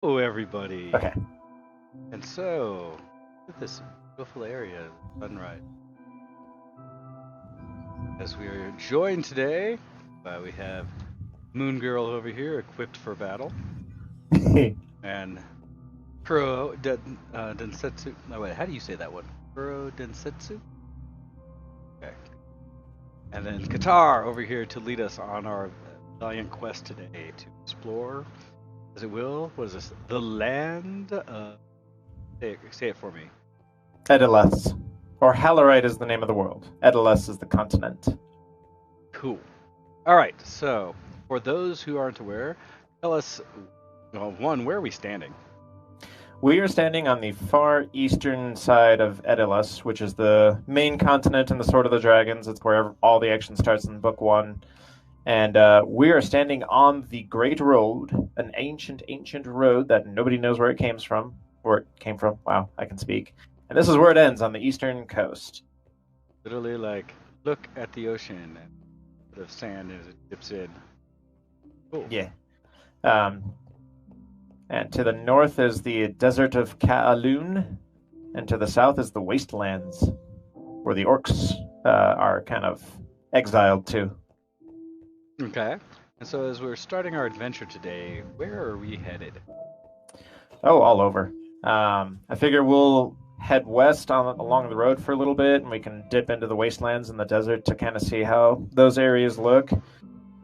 Hello, everybody. Okay. And so, with this beautiful area, sunrise, as we are joined today, we have Moon Girl over here, equipped for battle, and Densetsu. No, wait, how do you say that one? Kuro Densetsu? Okay. And then Qatar over here to lead us on our valiant quest today to explore, as it will, what is this? The land? Say it for me. Edilas. Or Halorite is the name of the world. Edilas is the continent. Cool. All right. So, for those who aren't aware, tell us, well, one, where are we standing? We are standing on the far eastern side of Edilas, which is the main continent in the Sword of the Dragons. It's where all the action starts in Book 1. And we are standing on the Great Road, an ancient road that nobody knows where it came from. Wow, I can speak. And this is where it ends, on the eastern coast. Literally, like, look at the ocean and the sand as it dips in. Cool. Yeah. Um, and to the north is the desert of Ka'alun, and to the south is the wastelands, where the orcs are kind of exiled to. Okay. And so, as we're starting our adventure today, where are we headed? Oh, all over. I figure we'll head west along the road for a little bit, and we can dip into the wastelands and the desert to kind of see how those areas look.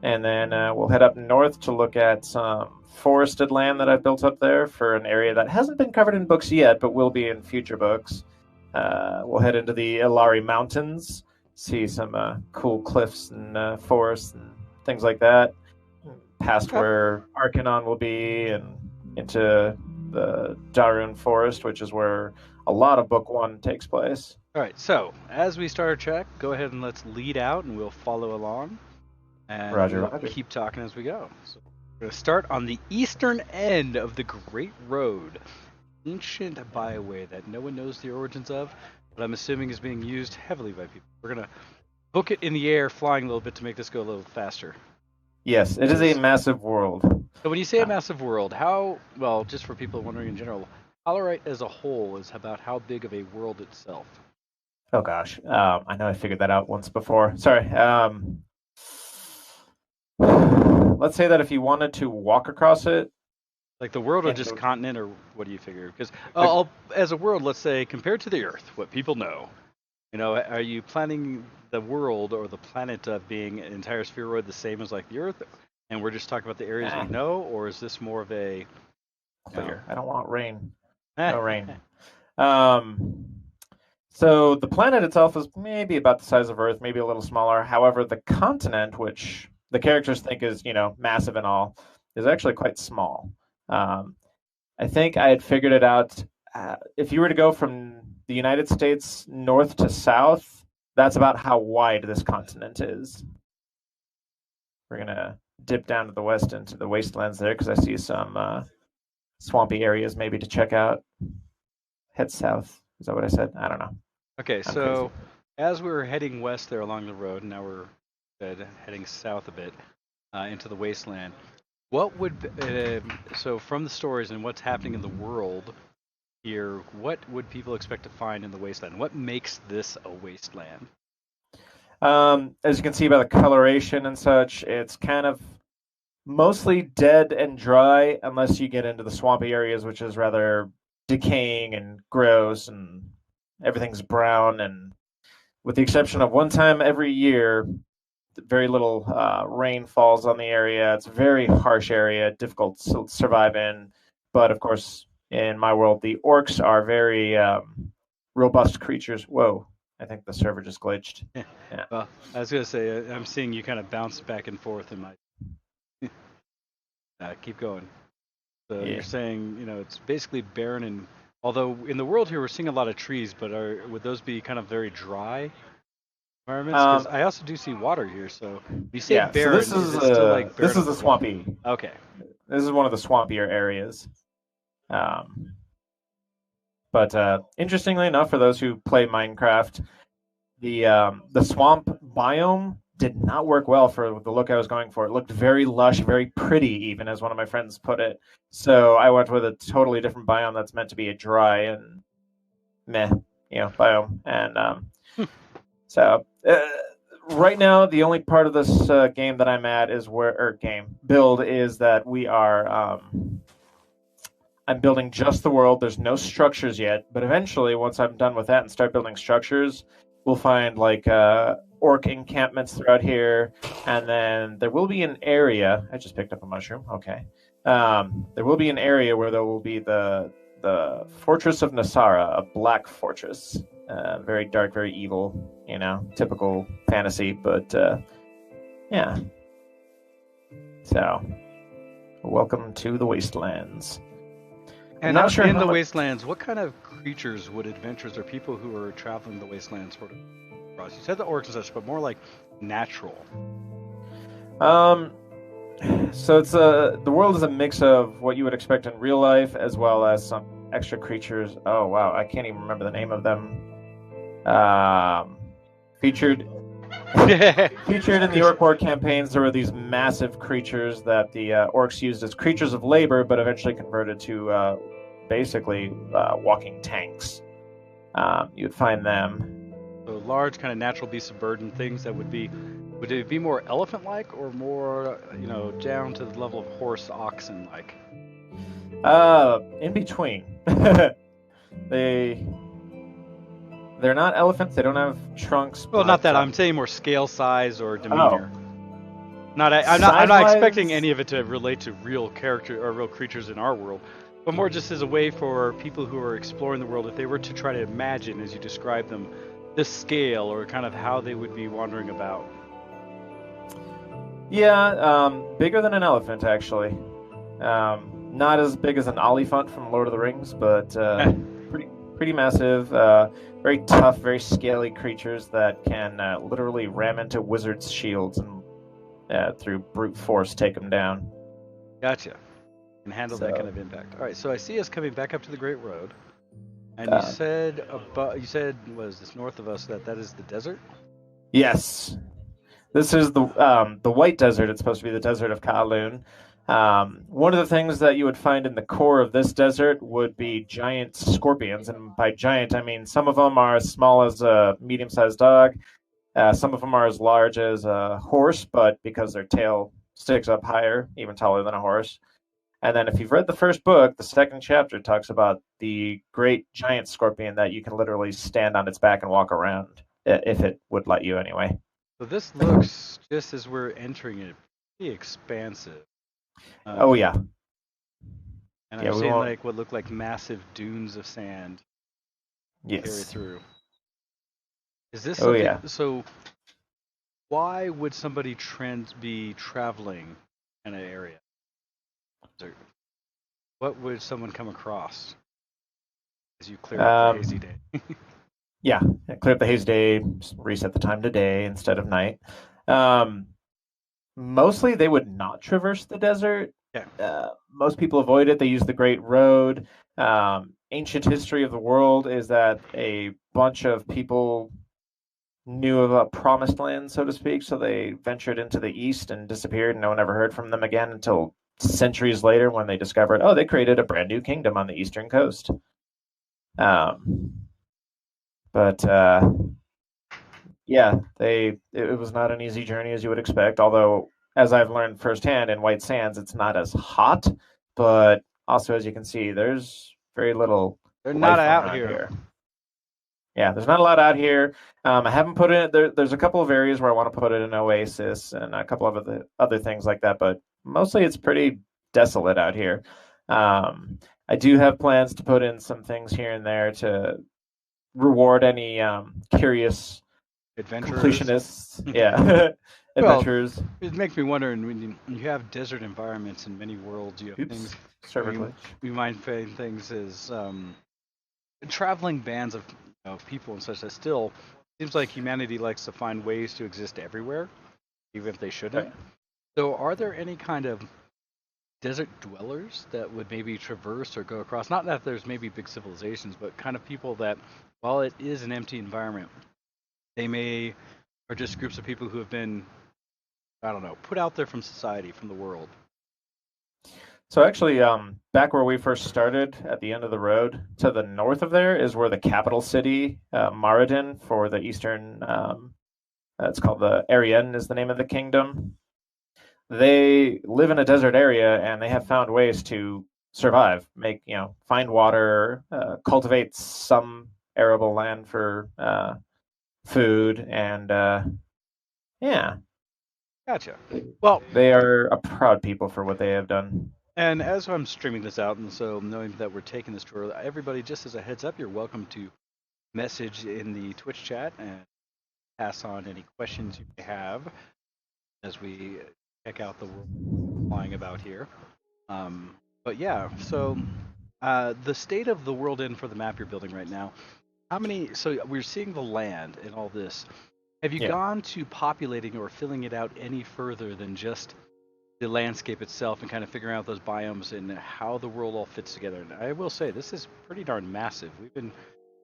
And then we'll head up north to look at some forested land that I've built up there for an area that hasn't been covered in books yet, but will be in future books. We'll head into the Ilari Mountains, see some cool cliffs and forests and things like that, past Okay. where Arcanon will be, and into the Darun Forest, which is where a lot of Book 1 takes place. All right. So, as we start our check, go ahead and let's lead out, and we'll follow along, and Roger, we'll Roger. keep talking as we go. So, we're going to start on the eastern end of the Great Road, ancient byway that no one knows the origins of, but I'm assuming is being used heavily by people. We're gonna book it in the air, flying a little bit to make this go a little faster. Yes, it is a massive world. So when you say a Uh, massive world, how well, just for people wondering in general, Holorite as a whole is about how big of a world itself? oh gosh, I know I figured that out once before. Sorry. Let's say that if you wanted to walk across it, Like the world or and just continent, or what do you figure? Because the, as a world, let's say compared to the Earth, what people know, are you planning the world or the planet of being an entire spheroid the same as like the Earth, and we're just talking about the areas we know, or is this more of a, you know, clear. I don't want rain. No rain. Um, so the planet itself is maybe about the size of Earth, maybe a little smaller. However, the continent, which the characters think is, massive and all, is actually quite small. Um, I think I had figured it out. If you were to go from the United States north to south, that's about how wide this continent is. We're gonna dip down to the west into the wastelands there because I see some swampy areas maybe to check out. Head south. Is that what I said? I don't know. Okay, I'm crazy. so as we were heading west there along the road, now we're heading south a bit into the wasteland. What would so from the stories and what's happening in the world here, what would people expect to find in the wasteland? What makes this a wasteland? As you can see by the coloration and such, it's kind of mostly dead and dry unless you get into the swampy areas, which is rather decaying and gross, and everything's brown. And with the exception of one time every year, very little rain falls on the area. It's a very harsh area, difficult to survive in. But of course, in my world, the orcs are very robust creatures. Whoa, I think the server just glitched. Yeah. Well, I was gonna say I'm seeing you kind of bounce back and forth in my. Keep going. So you're Yeah. saying it's basically barren, and although in the world here we're seeing a lot of trees, but would those be kind of very dry environments? Because Um, I also do see water here. So when you say yeah. So this barren, is is it still like this barren is of the water? swampy. Okay. This is one of the swampier areas. Um, but interestingly enough, for those who play Minecraft, the swamp biome did not work well for the look I was going for. It looked very lush, very pretty, even as one of my friends put it. So I went with a totally different biome that's meant to be a dry and meh, biome. And so right now, the only part of this game that I'm at is build is that we are. I'm building just the world. There's no structures yet, but eventually, once I'm done with that and start building structures, we'll find like orc encampments throughout here, and then there will be an area. I just picked up a mushroom. Okay, there will be an area where there will be the Fortress of Nasara, a black fortress, very dark, very evil. Typical fantasy, but yeah. So, welcome to the Wastelands. And not sure in the Wastelands, what kind of creatures would adventurers or people who are traveling the Wastelands sort of cross? You said the orcs and such, but more like natural. So it's the world is a mix of what you would expect in real life, as well as some extra creatures. Oh wow, I can't even remember the name of them. Featured in the Orc War campaigns, there were these massive creatures that the orcs used as creatures of labor, but eventually converted to basically walking tanks. You'd find them. So large, kind of natural beasts of burden things that would it be more elephant-like or more, down to the level of horse, oxen-like? In between. They're not elephants. They don't have trunks. Well, not that I'm saying more scale size or demeanor. I'm not expecting any of it to relate to real character or real creatures in our world, but more just as a way for people who are exploring the world, if they were to try to imagine, as you describe them, this scale or kind of how they would be wandering about. Yeah, bigger than an elephant, actually. Not as big as an Oliphant from Lord of the Rings, but pretty massive. Very tough, very scaly creatures that can literally ram into wizards' shields and through brute force take them down. Gotcha. Can handle that kind of impact. All right, so I see us coming back up to the Great Road, and you said was this north of us that is the desert? Yes, this is the White Desert. It's supposed to be the desert of Kowloon. One of the things that you would find in the core of this desert would be giant scorpions, and by giant I mean some of them are as small as a medium-sized dog. Some of them are as large as a horse, but because their tail sticks up higher, even taller than a horse. And then if you've read the first book, the second chapter talks about the great giant scorpion that you can literally stand on its back and walk around, if it would let you anyway. So this looks, just as we're entering it, pretty expansive. Oh yeah. And I'm seeing like what look like massive dunes of sand carry through. Is this something? Yeah. So why would somebody be traveling in an area? What would someone come across as you clear up the hazy day? Yeah, clear up the hazy day, reset the time to day instead of night. Mostly they would not traverse the desert. Yeah. Most people avoid it. They use the Great Road. Ancient history of the world is that a bunch of people knew of a promised land, so to speak, so they ventured into the east and disappeared, and no one ever heard from them again until centuries later when they discovered, they created a brand new kingdom on the eastern coast. But yeah, it was not an easy journey as you would expect, although as I've learned firsthand in White Sands, it's not as hot, but also as you can see, there's very little. They're not out here. Yeah, there's not a lot out here. I haven't put it there's a couple of areas where I want to put in an oasis and a couple of other things like that, but mostly it's pretty desolate out here. I do have plans to put in some things here and there to reward any curious completionists. Yeah. Adventurers. Well, it makes me wonder, when you have desert environments in many worlds, you have things you might find things as traveling bands of people and such. That still seems like humanity likes to find ways to exist everywhere, even if they shouldn't. So are there any kind of desert dwellers that would maybe traverse or go across? Not that there's maybe big civilizations, but kind of people that, while it is an empty environment, they may or just groups of people who have been, I don't know, put out there from society, from the world? So actually, back where we first started, at the end of the road to the north of there is where the capital city, Maradin, for the eastern. It's called the Aryan, is the name of the kingdom. They live in a desert area, and they have found ways to survive, find water, cultivate some arable land for food, and yeah, Gotcha. Well, they are a proud people for what they have done. and as I'm streaming this out, and so knowing that we're taking this tour, everybody, just as a heads up, you're welcome to message in the Twitch chat and pass on any questions you may have as we check out the world flying about here. But yeah, so the state of the world in for the map you're building right now. How many? So we're seeing the land and all this. Have you Yeah. gone to populating or filling it out any further than just the landscape itself and kind of figuring out those biomes and how the world all fits together? And I will say this is pretty darn massive. We've been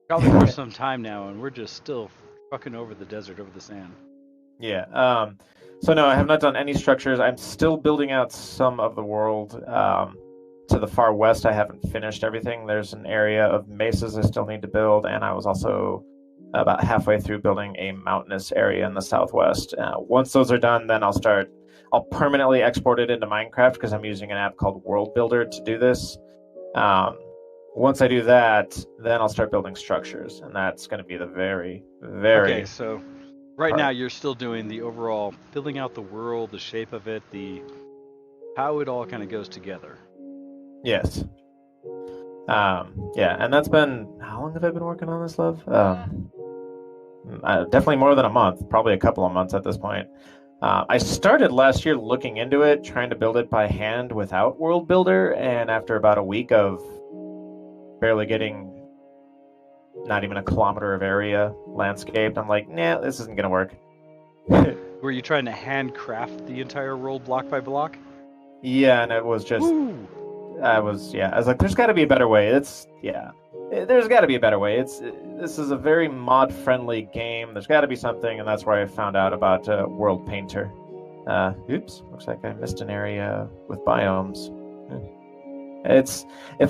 traveling for some time now, and we're just still trucking over the desert, over the sand. Yeah. So no, I have not done any structures. I'm still building out some of the world. To the far west, I haven't finished everything. There's an area of mesas I still need to build, and I was also about halfway through building a mountainous area in the southwest. Once those are done, then I'll permanently export it into Minecraft because I'm using an app called World Builder to do this. Once I do that, then I'll start building structures, and that's going to be the very, very Okay, so right now you're still doing the overall filling out the world, the shape of it, the how it all kind of goes together. Yes. Yeah, and that's been how long have I been working on this, love? Definitely more than a month, probably a couple of months at this point. I started last year looking into it, trying to build it by hand without World Builder, and after about a week of barely getting not even a kilometer of area landscaped, I'm like, nah, this isn't gonna work. Were you trying to handcraft the entire world block by block? Yeah, and it was just Woo! I was like, there's got to be a better way. There's got to be a better way. This is a very mod friendly game. There's got to be something, and that's where I found out about World Painter. Oops, looks like I missed an area with biomes. It's if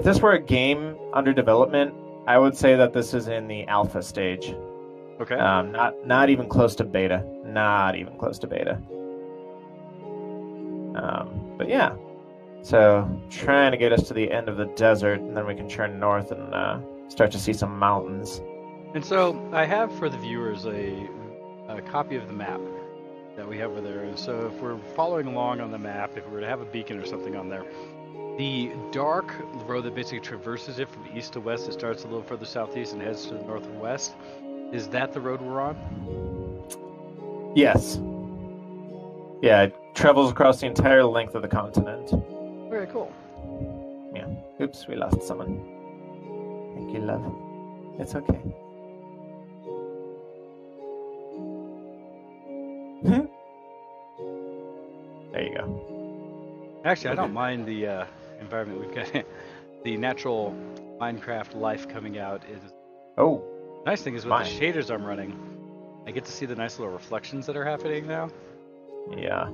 this were a game under development, I would say that this is in the alpha stage. Okay. Not even close to beta. Not even close to beta. But yeah. So, trying to get us to the end of the desert, and then we can turn north and start to see some mountains. And so, I have for the viewers a copy of the map that we have over there. And so, if we're following along on the map, if we were to have a beacon or something on there, the dark road that basically traverses it from east to west, it starts a little further southeast and heads to the northwest. Is that the road we're on? Yes. Yeah, it travels across the entire length of the continent. Very cool. Yeah. Oops, we lost someone. Thank you, love. It's okay. There you go. Actually, I don't mind the environment. We've got the natural Minecraft life coming out. Oh. Nice thing is with the shaders I'm running, I get to see the nice little reflections that are happening now. Yeah.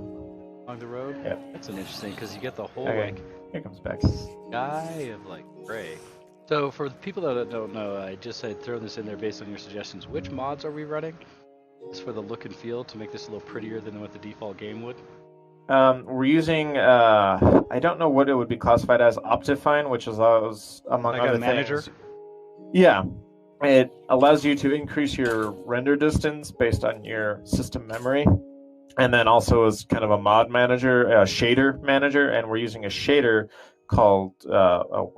Along the road. Yeah. That's an interesting because you get the whole here comes back sky of like gray. So for the people that don't know, I just said throw this in there based on your suggestions. Which mods are we running? Just for the look and feel to make this a little prettier than what the default game would. We're using I don't know what it would be classified as, Optifine, which allows among like other a manager? things. Yeah. It allows you to increase your render distance based on your system memory. And then also is kind of a mod manager, a shader manager, and we're using a shader called what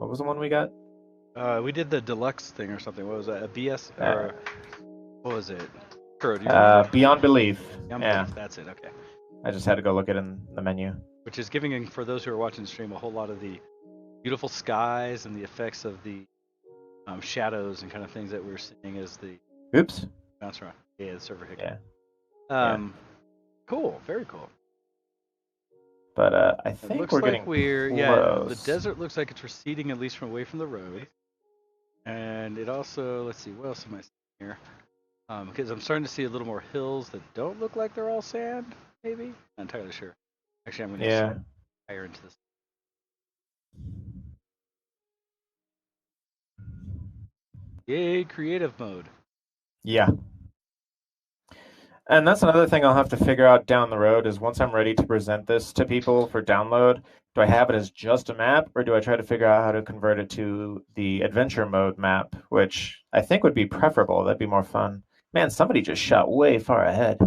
was the one we got? We did the deluxe thing or something. What was that? A BS or what was it? Beyond Belief. Beyond Belief. That's it. Okay. I just had to go look it in the menu. Which is giving, for those who are watching the stream, a whole lot of the beautiful skies and the effects of the shadows and kind of things that we're seeing as the. Oops. That's right. Yeah, the server hiccup. Yeah. Cool. Very cool. But I think we're getting close. Yeah, the desert looks like it's receding at least from away from the road. And it also, let's see, what else am I seeing here? Because I'm starting to see a little more hills that don't look like they're all sand. Maybe not entirely sure. Actually, I'm going to zoom higher into this. Yay, creative mode. Yeah. And that's another thing I'll have to figure out down the road is once I'm ready to present this to people for download, do I have it as just a map or do I try to figure out how to convert it to the adventure mode map, which I think would be preferable. That'd be more fun. Man, somebody just shot way far ahead.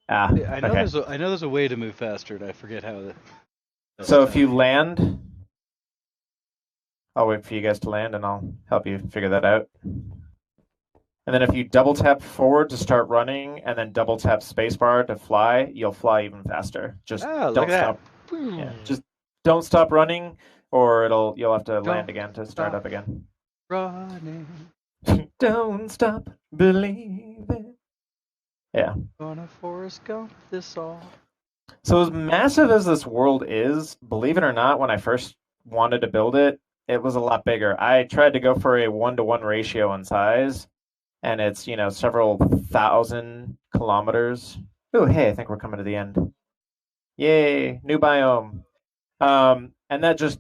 Ah, I know okay. there's a way to move faster, and I forget how. So if you land, I'll wait for you guys to land and I'll help you figure that out. And then if you double tap forward to start running and then double tap spacebar to fly, you'll fly even faster. Just look don't at stop. that. Yeah, just don't stop running or you'll have to Don't land again to start stop up again. running. Don't stop believing. Yeah. Gonna Forrest Gump this all. So as massive as this world is, believe it or not, when I first wanted to build it, it was a lot bigger. I tried to go for a 1-to-1 ratio in size, and it's, several thousand kilometers. Oh, hey, I think we're coming to the end. Yay, new biome. And that just,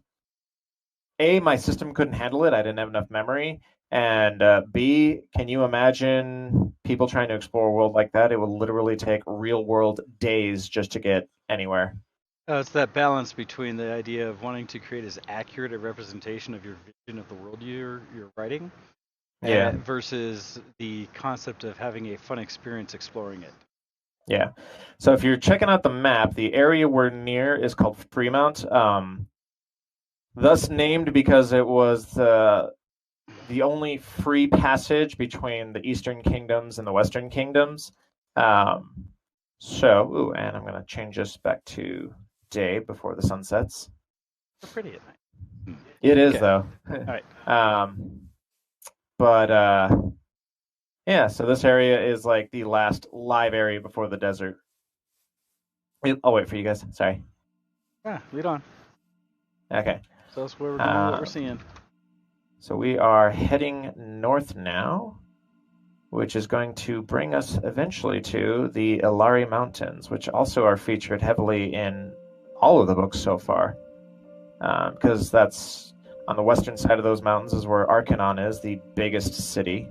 A, my system couldn't handle it. I didn't have enough memory. And B, can you imagine people trying to explore a world like that? It would literally take real world days just to get anywhere. It's that balance between the idea of wanting to create as accurate a representation of your vision of the world you're writing, Yeah. versus the concept of having a fun experience exploring it. Yeah. So if you're checking out the map, the area we're near is called Fremont, thus named because it was the only free passage between the Eastern Kingdoms and the Western Kingdoms. And I'm going to change this back to day before the sun sets. They're pretty at night. It is, though. All right. Yeah, so this area is like the last live area before the desert. I'll wait for you guys. Sorry. Yeah, lead on. Okay. So that's where we're going, what we're seeing. So we are heading north now, which is going to bring us eventually to the Ilari Mountains, which also are featured heavily in all of the books so far. Because that's on the western side of those mountains is where Arcanon is, the biggest city.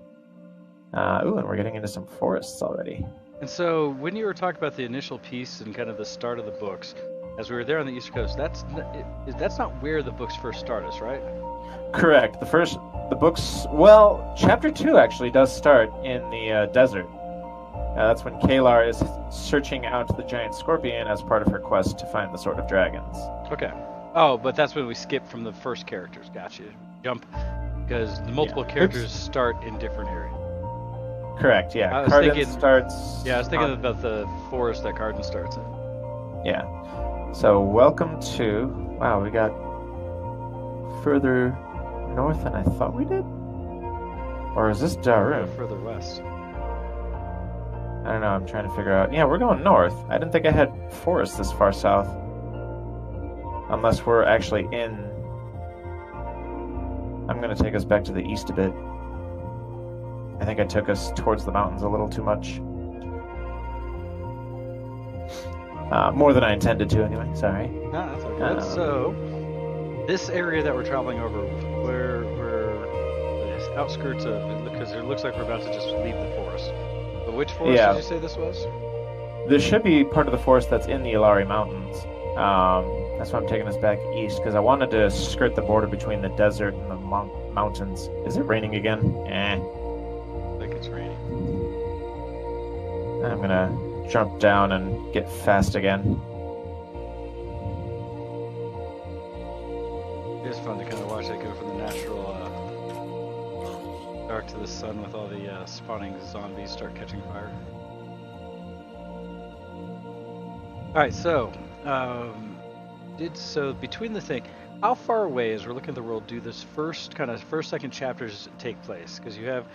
And we're getting into some forests already. And so when you were talking about the initial piece and kind of the start of the books, as we were there on the East Coast, that's not where the books first start us, right? Correct. The books, well, chapter 2 actually does start in the desert. That's when Kalar is searching out the giant scorpion as part of her quest to find the Sword of Dragons. Okay. Oh, but that's when we skip from the first characters. Gotcha. Jump, because the multiple characters start in different areas. Correct, yeah. I was thinking about the forest that Carden starts in. Yeah. So welcome to... Wow, we got further north than I thought we did? Or is this Darum? Further west. I don't know, I'm trying to figure out... Yeah, we're going north. I didn't think I had forest this far south. Unless we're actually in... I'm going to take us back to the east a bit. I think I took us towards the mountains a little too much. More than I intended to, anyway. Sorry. No, that's okay. So, this area that we're traveling over, we're the outskirts of, because it looks like we're about to just leave the forest. But which forest did you say this was? This should be part of the forest that's in the Ilari Mountains. That's why I'm taking us back east, because I wanted to skirt the border between the desert and the mountains. Is it raining again? I think it's raining. I'm gonna jump down and get fast again. It's fun to kind of watch that go from the natural dark to the sun with all the spawning zombies start catching fire. Alright, so between the thing, how far away, as we're looking at the world, do this second chapters take place? Because you have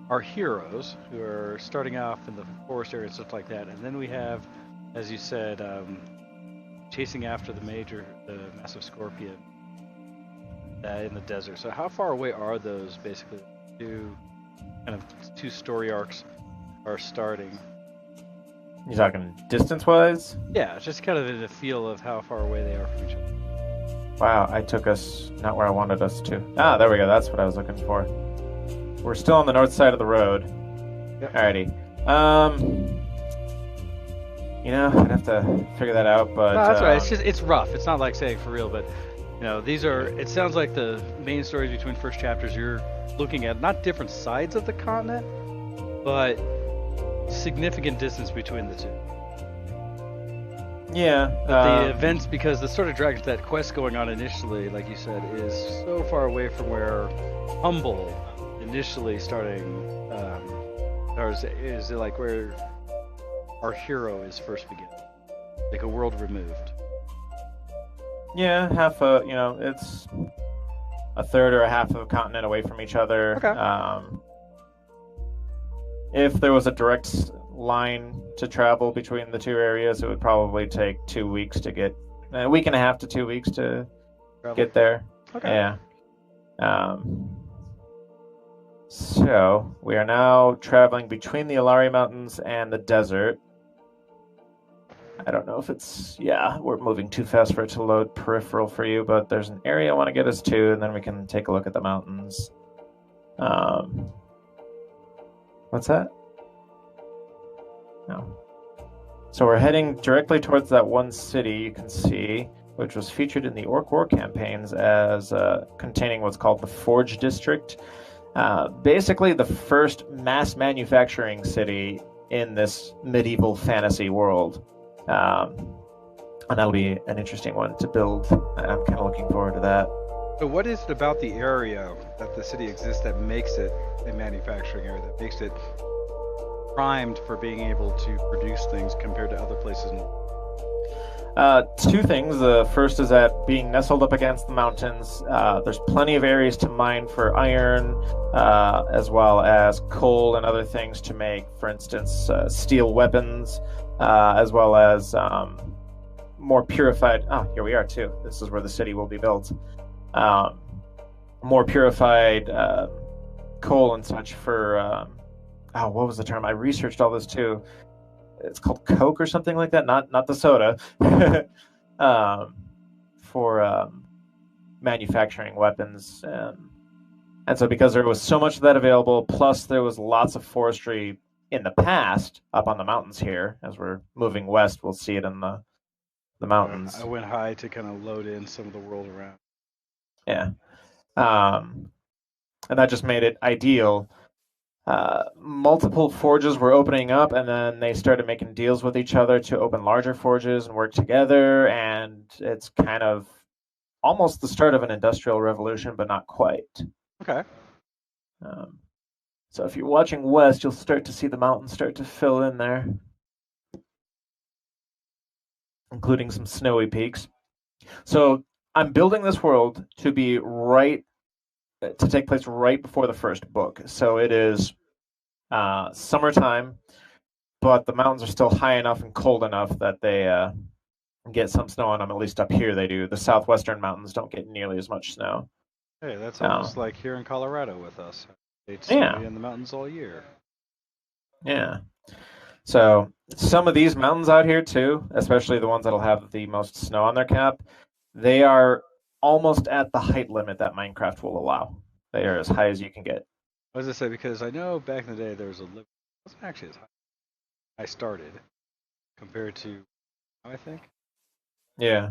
our heroes who are starting off in the forest area and stuff like that, and then we have, as you said, chasing after the massive scorpion in the desert. So how far away are those basically two story arcs? are starting. You talking distance-wise? Yeah, just kind of in the feel of how far away they are from each other. Wow, I took us not where I wanted us to. Ah, there we go. That's what I was looking for. We're still on the north side of the road. Yep. Alrighty. I'd have to figure that out, but No, that's right. It's rough. It's not like saying for real, but these are. It sounds like the main stories between first chapters. You're looking at not different sides of the continent, but significant distance between the two. Yeah. But the events, because the sort of dragged that quest going on initially, like you said, is so far away from where Humble initially starting. Or is it like where our hero is first beginning? Like a world removed. Yeah, it's a third or a half of a continent away from each other. Okay. If there was a direct line to travel between the two areas, it would probably take 2 weeks to get, a week and a half to 2 weeks to get there. Okay. Yeah. So we are now traveling between the Alari Mountains and the desert. I don't know if we're moving too fast for it to load peripheral for you, but there's an area I want to get us to, and then we can take a look at the mountains. What's that? No. So we're heading directly towards that one city you can see, which was featured in the Orc War campaigns as containing what's called the Forge District. Basically the first mass manufacturing city in this medieval fantasy world. And that'll be an interesting one to build. I'm kind of looking forward to that. So what is it about the area that the city exists that makes it a manufacturing area, that makes it primed for being able to produce things compared to other places in the world? Two things. The first is that being nestled up against the mountains, there's plenty of areas to mine for iron, as well as coal and other things to make, for instance, steel weapons, as well as more purified. Oh, here we are too. This is where the city will be built. More purified coal and such for. What was the term? I researched all this too. It's called Coke or something like that. Not the soda. For manufacturing weapons, and so because there was so much of that available, plus there was lots of forestry in the past up on the mountains here. As we're moving west, we'll see it in the mountains. I went high to kind of load in some of the world around. Yeah, and that just made it ideal. Multiple forges were opening up, and then they started making deals with each other to open larger forges and work together, and it's kind of almost the start of an industrial revolution, but not quite. Okay. So if you're watching west, you'll start to see the mountains start to fill in there, including some snowy peaks. So I'm building this world to be to take place right before the first book. So it is summertime, but the mountains are still high enough and cold enough that they get some snow on them. At least up here they do. The southwestern mountains don't get nearly as much snow. Hey, that's almost like here in Colorado with us. It's Yeah. in the mountains all year. Yeah. So some of these mountains out here too, especially the ones that'll have the most snow on their cap, they are almost at the height limit that Minecraft will allow. They are as high as you can get. I was gonna say, because I know back in the day there was it wasn't actually as high I started compared to now, I think. Yeah.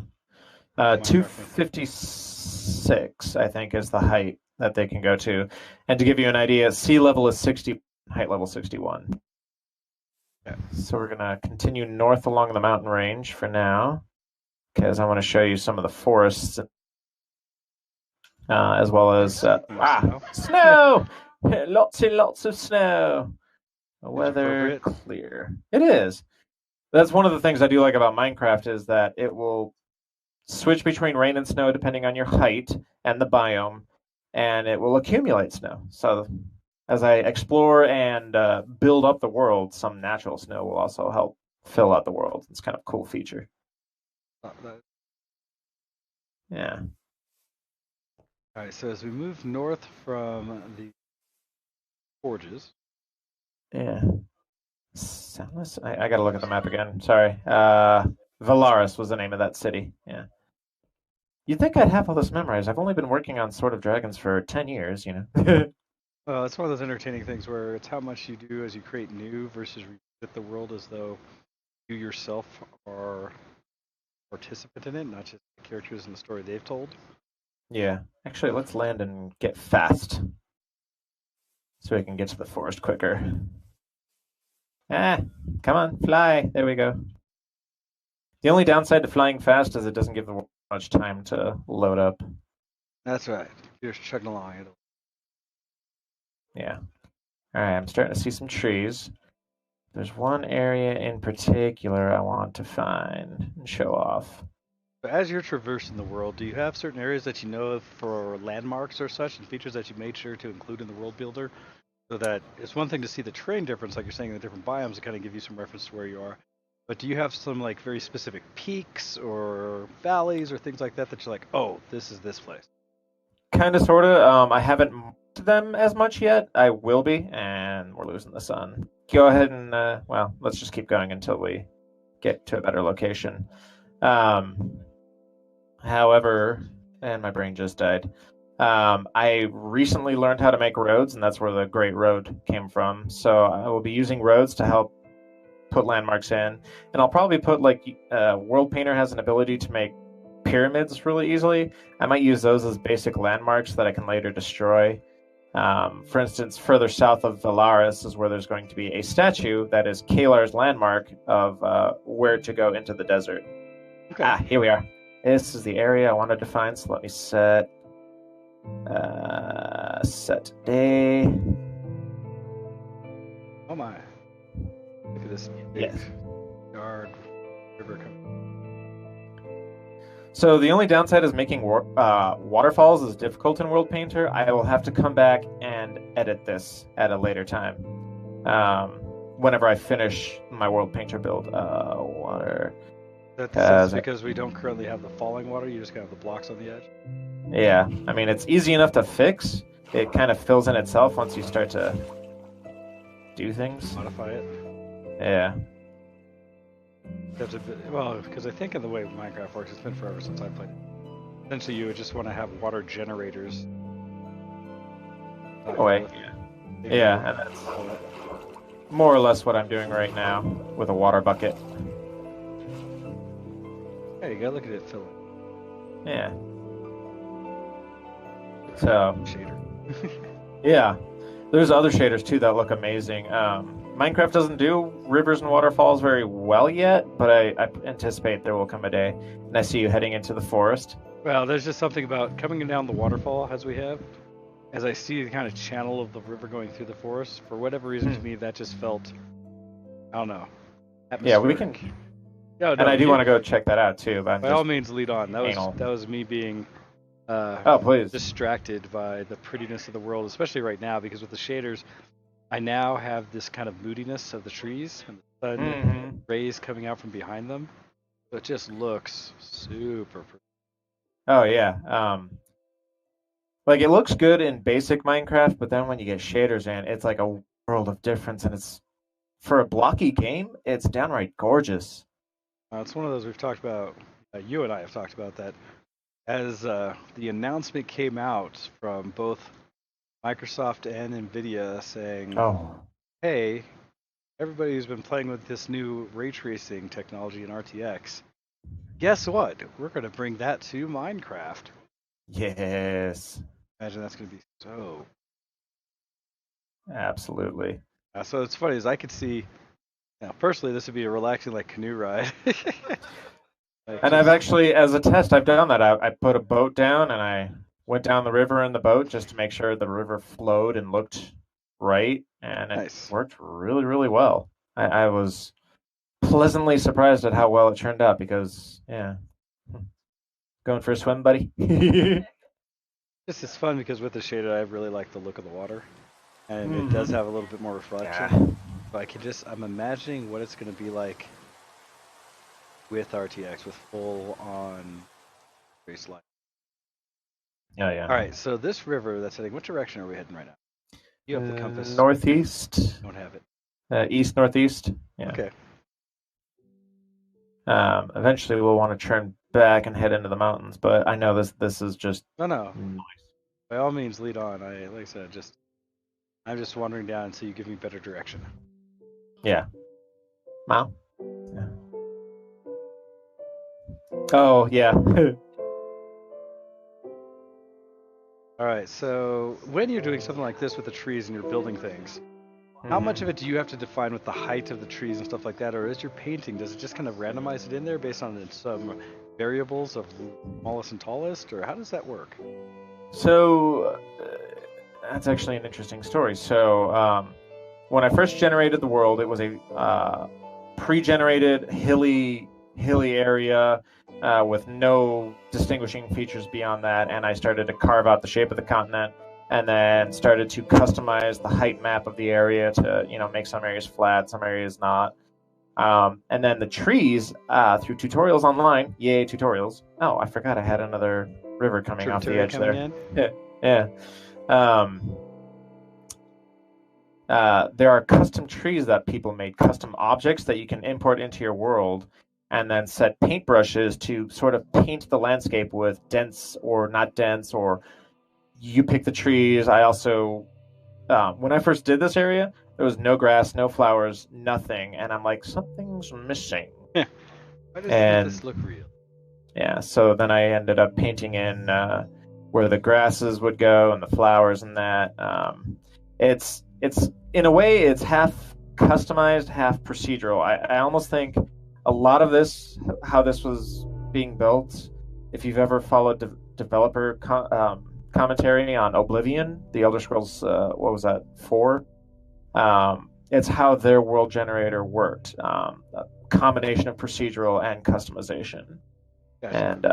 256, I think, is the height that they can go to. And to give you an idea, sea level is 60, height level 61. Yeah. So we're going to continue north along the mountain range for now, because I want to show you some of the forests, as well as snow! Lots and lots of snow. The weather clear. It is. That's one of the things I do like about Minecraft, is that it will switch between rain and snow depending on your height and the biome, and it will accumulate snow. So as I explore and build up the world, some natural snow will also help fill out the world. It's kind of a cool feature. Yeah. All right, so as we move north from the forges. Yeah. Soundless? I gotta look at the map again. Sorry. Valaris was the name of that city. Yeah. You'd think I'd have all this memorized. I've only been working on Sword of Dragons for 10 years, you know? Well, it's one of those entertaining things where it's how much you do as you create new versus revisit the world as though you yourself are a participant in it, not just the characters in the story they've told. Yeah. Actually, let's land and get fast so we can get to the forest quicker. Ah, come on, fly. There we go. The only downside to flying fast is it doesn't give the world much time to load up. That's right. You're just chugging along. Yeah. All right, I'm starting to see some trees. There's one area in particular I want to find and show off. But as you're traversing the world, do you have certain areas that you know of for landmarks or such and features that you made sure to include in the world builder? So that it's one thing to see the terrain difference, like you're saying, in the different biomes to kind of give you some reference to where you are. But do you have some like very specific peaks or valleys or things like that that you're like, oh, this is this place? Kind of, sort of. I haven't marked them as much yet. I will be, and we're losing the sun. Go ahead and, well, let's just keep going until we get to a better location. However, and my brain just died. I recently learned how to make roads, and that's where the Great Road came from. So I will be using roads to help put landmarks in, and I'll probably put like World Painter has an ability to make pyramids really easily. I might use those as basic landmarks that I can later destroy. For instance, further south of Valaris is where there's going to be a statue that is Kalar's landmark of where to go into the desert. Okay. Ah, here we are. This is the area I wanted to find, so let me set day. Oh my. Look at this big Yes. yard river coming. So the only downside is making waterfalls is difficult in World Painter. I will have to come back and edit this at a later time. Whenever I finish my World Painter build. Water. That's because we don't currently have the falling water, you just have the blocks on the edge. Yeah, I mean, it's easy enough to fix. It kind of fills in itself once you start to do things. Modify it. Yeah. Well, because I think in the way Minecraft works, it's been forever since I played it. Essentially, you would just want to have water generators. Oh, wait. Yeah, and that's more or less what I'm doing right now with a water bucket. There you go, look at it fill it. Yeah. So, Shader. yeah. There's other shaders too that look amazing. Minecraft doesn't do rivers and waterfalls very well yet, but I anticipate there will come a day. And I see you heading into the forest. Well, there's just something about coming down the waterfall as we have. As I see the kind of channel of the river going through the forest, for whatever reason to me that just felt, I don't know, yeah, we can. No, and I do want to go check that out too. But by all means, lead on. That was me being oh, please. distracted by the prettiness of the world, especially right now, because with the shaders, I now have this kind of moodiness of the trees and the sun rays coming out from behind them. So it just looks super pretty. Oh yeah. Like it looks good in basic Minecraft, but then when you get shaders in, it's like a world of difference, and it's for a blocky game, it's downright gorgeous. It's one of those we've talked about. You and I have talked about that. As the announcement came out from both Microsoft and Nvidia saying, "Oh, hey, everybody who's been playing with this new ray tracing technology in RTX, guess what? We're going to bring that to Minecraft." Yes. Imagine that's going to be so. Absolutely. So it's funny, as I could see, personally, this would be a relaxing like canoe ride. And I've actually, as a test, I've done that. I put a boat down and I went down the river in the boat just to make sure the river flowed and looked right, and it worked really, really well. I was pleasantly surprised at how well it turned out because, yeah. Going for a swim, buddy? This is fun because with the shader, I really like the look of the water, and it does have a little bit more reflection. Yeah. But I'm imagining what it's going to be like with RTX, with full-on race light. Oh yeah. All right, so this river that's heading, what direction are we heading right now? You have the compass. Northeast. Don't have it. East northeast. Yeah. Okay. Eventually, we'll want to turn back and head into the mountains, but I know this is just No, no. nice. By all means, lead on. Like I said, I'm just wandering down so you give me better direction. Yeah. Wow. Yeah. Oh yeah. All right. So when you're doing something like this with the trees and you're building things, how much of it do you have to define with the height of the trees and stuff like that, or is your painting, does it just kind of randomize it in there based on some variables of smallest and tallest, or how does that work? So that's actually an interesting story. So when I first generated the world, it was a pre-generated hilly area with no distinguishing features beyond that, and I started to carve out the shape of the continent, and then started to customize the height map of the area to make some areas flat, some areas not. And then the trees through tutorials online. Yay, tutorials! Oh, I forgot I had another river coming off the Tributary edge coming there. in? Yeah. Um, there are custom trees that people made, custom objects that you can import into your world, and then set paintbrushes to sort of paint the landscape with dense or not dense, or you pick the trees. I also, when I first did this area, there was no grass, no flowers, nothing, and I'm like, something's missing. Why doesn't And this look real? yeah, so then I ended up painting in where the grasses would go and the flowers and that. It's in a way it's half customized, half procedural. I almost think a lot of this, how this was being built, if you've ever followed developer commentary on Oblivion, the Elder Scrolls, what was that, 4? It's how their world generator worked. A combination of procedural and customization. Gotcha. And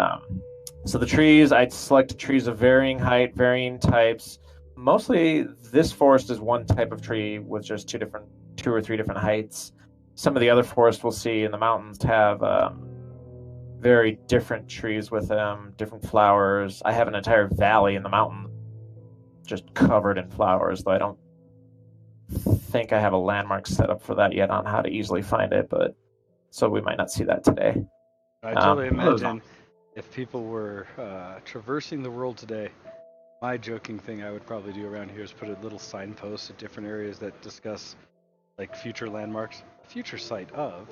so the trees, I'd select trees of varying height, varying types. Mostly, this forest is one type of tree with just two or three different heights. Some of the other forests we'll see in the mountains have very different trees with them, different flowers. I have an entire valley in the mountain just covered in flowers, though I don't think I have a landmark set up for that yet on how to easily find it, but so we might not see that today. I totally Those imagine if people were traversing the world today, my joking thing I would probably do around here is put a little signpost at different areas that discuss like future landmarks, future site of.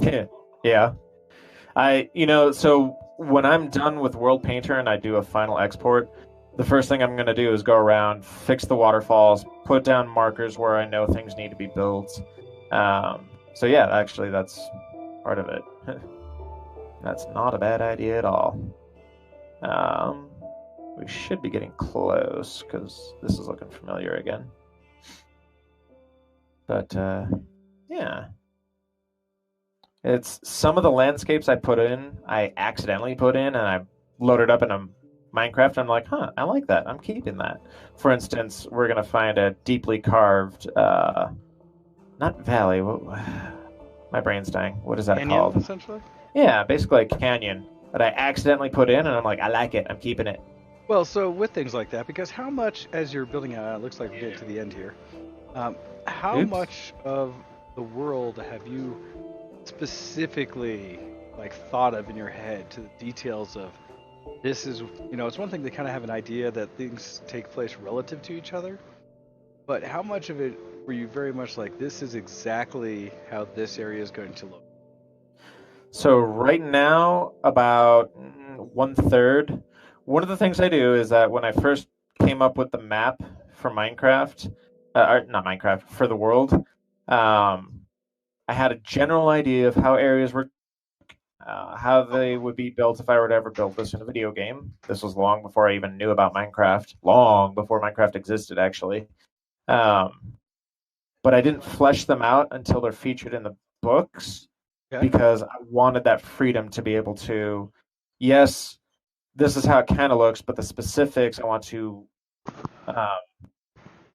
yeah. So when I'm done with World Painter and I do a final export, the first thing I'm going to do is go around, fix the waterfalls, put down markers where I know things need to be built. So yeah, actually, that's part of it. That's not a bad idea at all. Um, we should be getting close because this is looking familiar again. But yeah. It's some of the landscapes I accidentally put in, and I loaded up in a Minecraft. I'm like, huh, I like that. I'm keeping that. For instance, we're gonna find a deeply carved, not valley. My brain's dying. What is that Canyon, called? essentially? Yeah, basically a canyon that I accidentally put in, and I'm like, I like it. I'm keeping it. Well, so with things like that, because how much, as you're building out, it looks like we're getting to the end here. How Oops. much of the world have you specifically like thought of in your head to the details of this is, it's one thing to kind of have an idea that things take place relative to each other, but how much of it were you very much like this is exactly how this area is going to look? So right now, about 1/3. One of the things I do is that when I first came up with the map for Minecraft, or not Minecraft, for the world, I had a general idea of how areas were, how they would be built if I were to ever build this in a video game. This was long before I even knew about Minecraft, long before Minecraft existed, actually. Um, but I didn't flesh them out until they're featured in the books Okay, because I wanted that freedom to be able to, yes, this is how it kind of looks, but the specifics I want to um,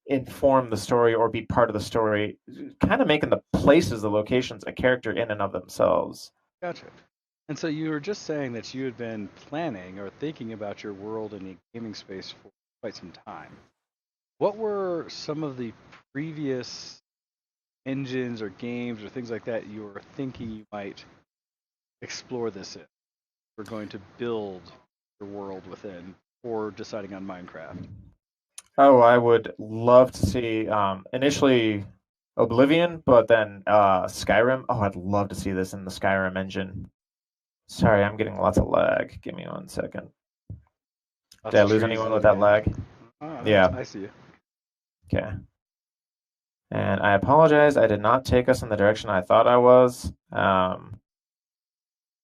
inform the story or be part of the story, kind of making the places, the locations, a character in and of themselves. gotcha. And so you were just saying that you had been planning or thinking about your world in the gaming space for quite some time. What were some of the previous engines or games or things like that you are thinking you might explore this in? We're going to build your world within, or deciding on Minecraft. Oh, I would love to see initially Oblivion, but then Skyrim. Oh, I'd love to see this in the Skyrim engine. Sorry, I'm getting lots of lag. Give me 1 second. Lots Did I of lose trees anyone in the with that game. lag? Oh, no, Yeah. I see you. Okay. And I apologize. I did not take us in the direction I thought I was.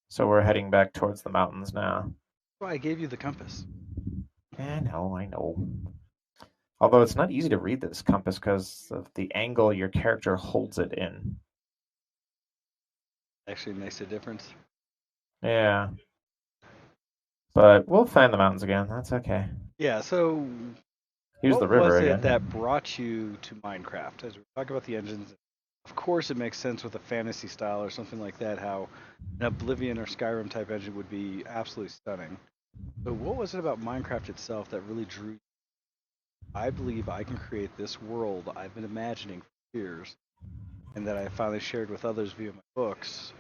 So we're heading back towards the mountains now. Well, I gave you the compass. I know, I know. Although it's not easy to read this compass because of the angle your character holds it in. Actually makes a difference. Yeah. But we'll find the mountains again. That's okay. Yeah, so Here's the what river was it that again. brought you to Minecraft? As we talk about the engines, of course it makes sense with a fantasy style or something like that, how an Oblivion or Skyrim type engine would be absolutely stunning. But what was it about Minecraft itself that really drew you? I believe I can create this world I've been imagining for years and that I finally shared with others via my books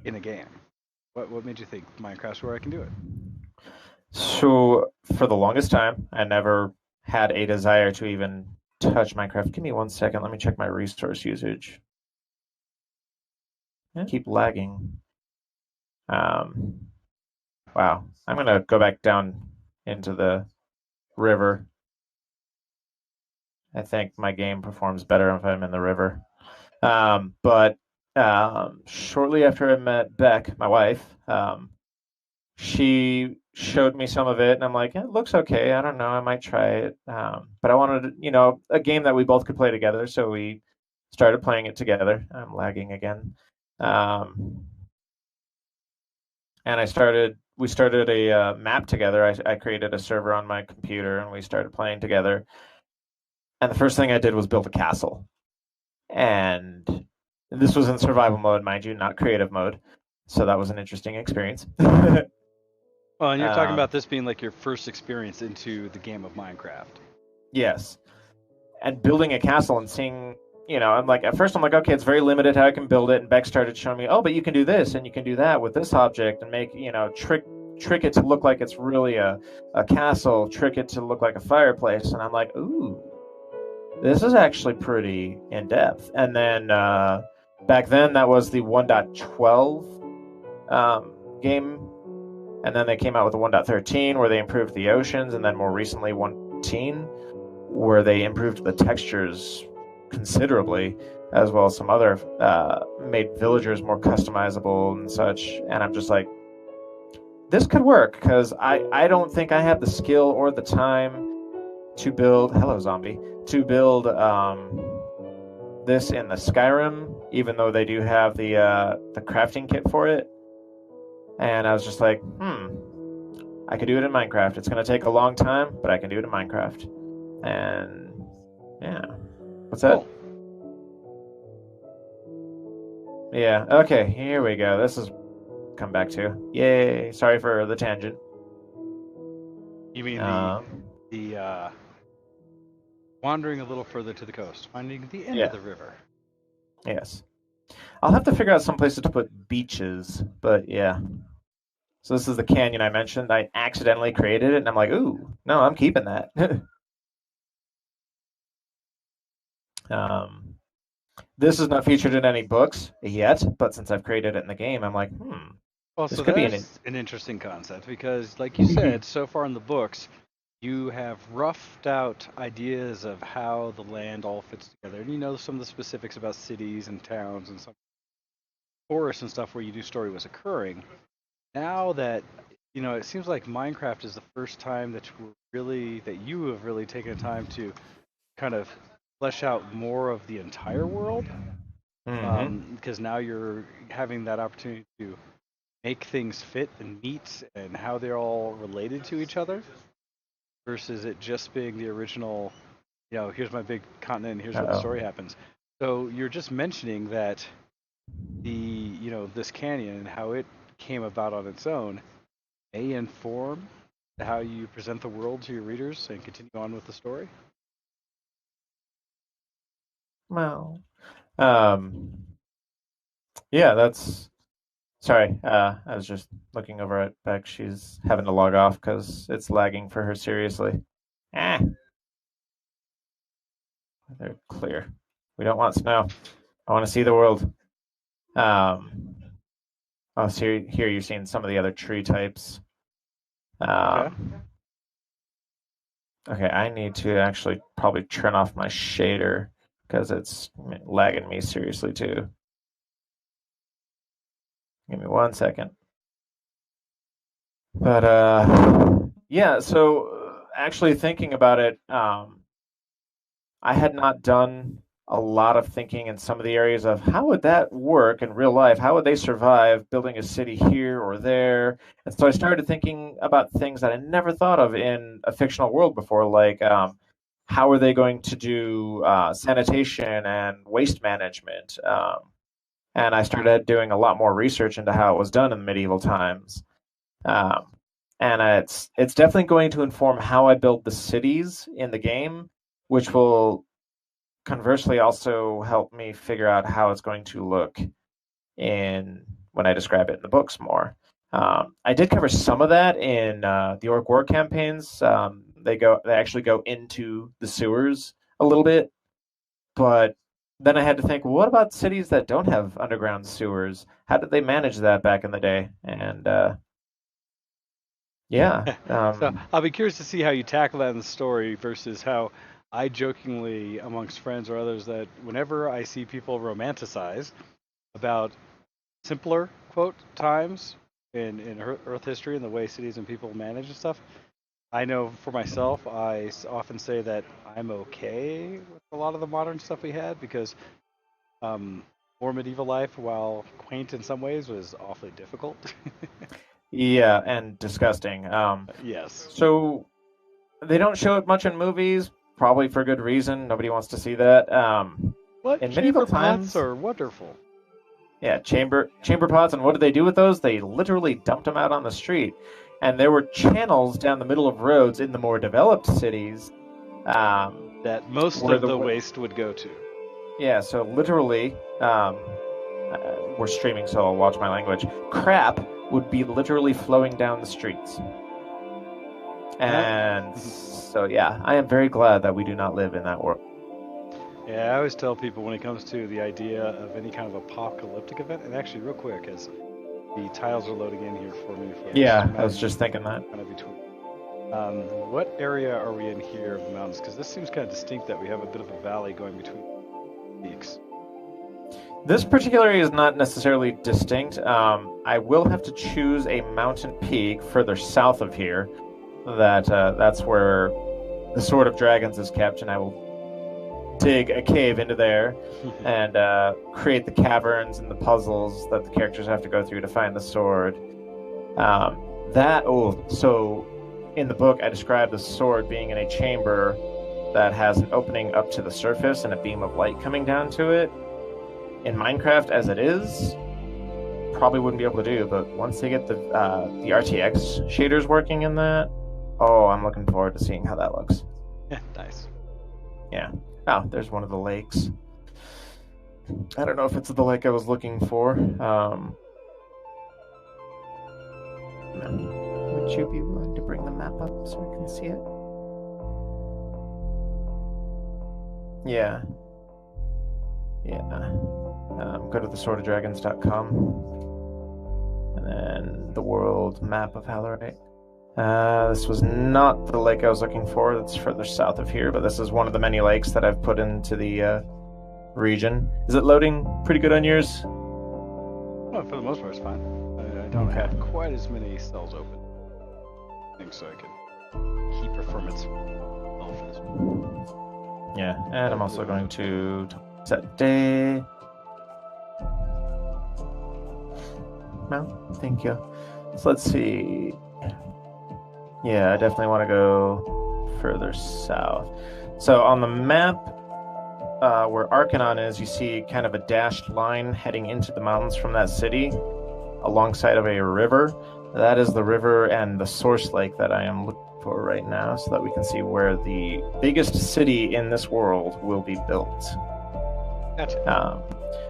in a game. What made you think Minecraft's where I can do it? So for the longest time, I never had a desire to even touch Minecraft. Give me 1 second. Let me check my resource usage. I keep lagging. Um, wow. I'm gonna go back down into the river. I think my game performs better if I'm in the river. But shortly after I met Beck, my wife, she showed me some of it, and I'm like, it looks okay. I don't know. I might try it. But I wanted, a game that we both could play together. So we started playing it together. I'm lagging again. Um, and we started a map together. I created a server on my computer, and we started playing together. And the first thing I did was build a castle. And this was in survival mode, mind you, not creative mode. So that was an interesting experience. Well, and you're talking um, about this being like your first experience into the game of Minecraft. yes. And building a castle and seeing, I'm like, at first I'm like, okay, it's very limited how I can build it. And Beck started showing me, oh, but you can do this and you can do that with this object and make, trick it to look like it's really a castle, trick it to look like a fireplace. And I'm like, ooh, this is actually pretty in depth. And then back then that was the 1.12 game. And then they came out with the 1.13 where they improved the oceans. And then more recently 1.14 where they improved the textures considerably, as well as some other made villagers more customizable and such. And I'm just like, this could work because I don't think I have the skill or the time to build. Hello, zombie. To build this in the Skyrim, even though they do have the crafting kit for it. And I was just like, I could do it in Minecraft. It's going to take a long time, but I can do it in Minecraft. And yeah. What's that? Cool. Yeah. Okay. Here we go. This is come back to. Yay! Sorry for the tangent. You mean Um. the wandering a little further to the coast, finding the end of Yeah. the river. Yes. I'll have to figure out some places to put beaches, but yeah. So this is the canyon I mentioned. I accidentally created it, and I'm like, ooh, no, I'm keeping that. um. This is not featured in any books yet, but since I've created it in the game, I'm like, Well, this so could be there's an interesting concept because, like you said, so far in the books, you have roughed out ideas of how the land all fits together. And you know some of the specifics about cities and towns and some forests and stuff where you do story was occurring. Now that it seems like Minecraft is the first time that you have really taken time to kind of flesh out more of the entire world. Because now you're having that opportunity to make things fit and meet and how they're all related to each other versus it just being the original, here's my big continent, here's where the Uh-oh. story happens. So you're just mentioning that this canyon and how it came about on its own may inform how you present the world to your readers and continue on with the story. Well, Yeah, that's sorry. I was just looking over at Beck. She's having to log off because it's lagging for her seriously. Ah, they're clear. We don't want snow. I want to see the world. Um, oh, so here you're seeing some of the other tree types. Okay. Okay, I need to actually probably turn off my shader because it's lagging me seriously too. Give me 1 second. But yeah, so actually thinking about it, I had not done a lot of thinking in some of the areas of how would that work in real life? How would they survive building a city here or there? And so I started thinking about things that I never thought of in a fictional world before, like how are they going to do sanitation and waste management? And I started doing a lot more research into how it was done in medieval times. Um, and it's definitely going to inform how I build the cities in the game, which will conversely also help me figure out how it's going to look in when I describe it in the books more. I did cover some of that in the Orc War campaigns. They actually go into the sewers a little bit, but then I had to think, well, what about cities that don't have underground sewers? How did they manage that back in the day? And yeah, So I'll be curious to see how you tackle that in the story versus how I jokingly amongst friends or others that whenever I see people romanticize about simpler quote times in Earth history and the way cities and people manage and stuff, I know for myself I often say that I'm okay with a lot of the modern stuff we had because um, more medieval life, while quaint in some ways, was awfully difficult. yeah, and disgusting. Yes. So they don't show it much in movies, probably for good reason. Nobody wants to see that. What In medieval chamber pots times, are wonderful. yeah, chamber pots, and what did they do with those? They literally dumped them out on the street, and there were channels down the middle of roads in the more developed cities, That most where of the waste would go to. yeah, so literally, we're streaming, so I'll watch my language. Crap would be literally flowing down the streets. And so, yeah, I am very glad that we do not live in that world. Yeah, I always tell people when it comes to the idea of any kind of apocalyptic event, and actually, real quick, as the tiles are loading in here for me. Yeah, I was just thinking that. Kind of between. What area are we in here of the mountains? Because this seems kind of distinct that we have a bit of a valley going between peaks. This particular area is not necessarily distinct. I will have to choose a mountain peak further south of here. That's where the Sword of Dragons is kept, and I will dig a cave into there and create the caverns and the puzzles that the characters have to go through to find the sword. So in the book, I describe the sword being in a chamber that has an opening up to the surface and a beam of light coming down to it. In Minecraft, as it is, probably wouldn't be able to do, but once they get the RTX shaders working in that, oh, I'm looking forward to seeing how that looks. Yeah, nice. Yeah. Oh, there's one of the lakes. I don't know if it's the lake I was looking for. Would you be willing to bring the map up so I can see it? Yeah. Yeah. Go to theswordofdragons.com and then the world map of Halorite. This was not the lake I was looking for. That's further south of here, but this is one of the many lakes that I've put into the region. Is it loading pretty good on yours? Well, for the most part, it's fine. I don't have quite as many cells open. I think so I can keep performance low for this one. Yeah, and I'm also going to set day. No, thank you. So let's see. Yeah, I definitely want to go further south. So on the map, where Arcanon is, you see kind of a dashed line heading into the mountains from that city alongside of a river. That is the river and the source lake that I am looking for right now so that we can see where the biggest city in this world will be built. Gotcha.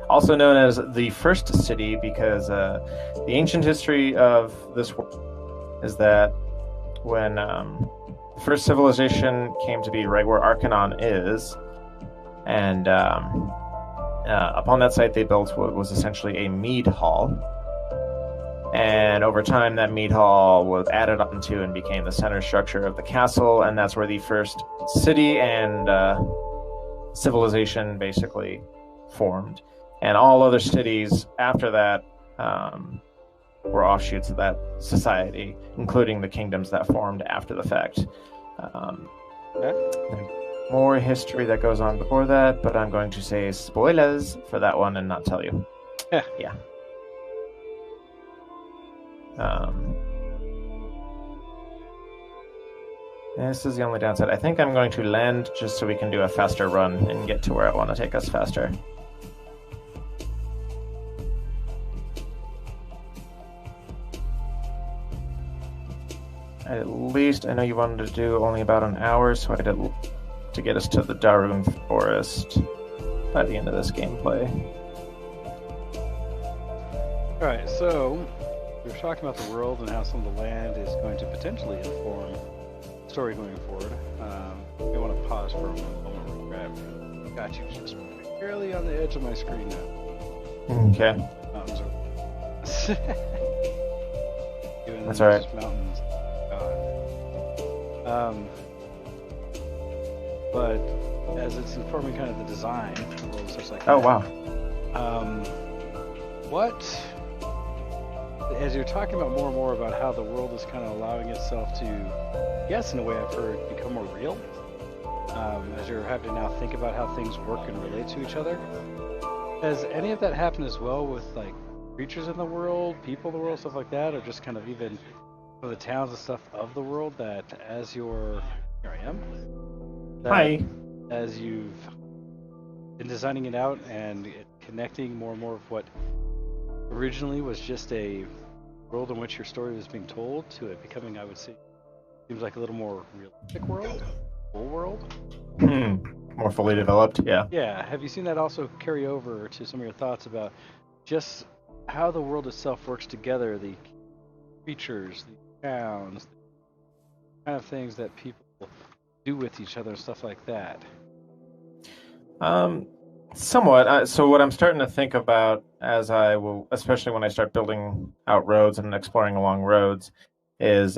Also known as the first city because the ancient history of this world is that when the first civilization came to be right where Arcanon is, and upon that site they built what was essentially a mead hall. And over time, that mead hall was added onto and became the center structure of the castle, and that's where the first city and civilization basically formed. And all other cities after that were offshoots of that society, including the kingdoms that formed after the fact. There's more history that goes on before that, but I'm going to say spoilers for that one and not tell you. Yeah. This is the only downside. I think I'm going to land just so we can do a faster run and get to where I want to take us faster. At least, I know you wanted to do only about an hour, so I did to get us to the Darun Forest by the end of this gameplay. Alright, so we were talking about the world and how some of the land is going to potentially inform the story going forward. I want to pause for a moment. Got you just barely on the edge of my screen now. Okay. Mountains are... That's alright. Mountains. But as it's informing kind of the design, the world and such like that. Oh, wow. As you're talking about more and more about how the world is kind of allowing itself to, yes, in a way I've heard, become more real, as you're having to now think about how things work and relate to each other, has any of that happened as well with like creatures in the world, people in the world, stuff like that, or just kind of even for the towns and stuff of the world that as you're, here I am, that Hi. as you've been designing it out and connecting more and more of what originally was just a world in which your story was being told to it becoming, I would say, seems like a little more realistic world, full world. More fully developed, yeah. Yeah, have you seen that also carry over to some of your thoughts about just how the world itself works together, the creatures, the towns, the kind of things that people do with each other and stuff like that? Somewhat. So what I'm starting to think about as I will, especially when I start building out roads and exploring along roads, is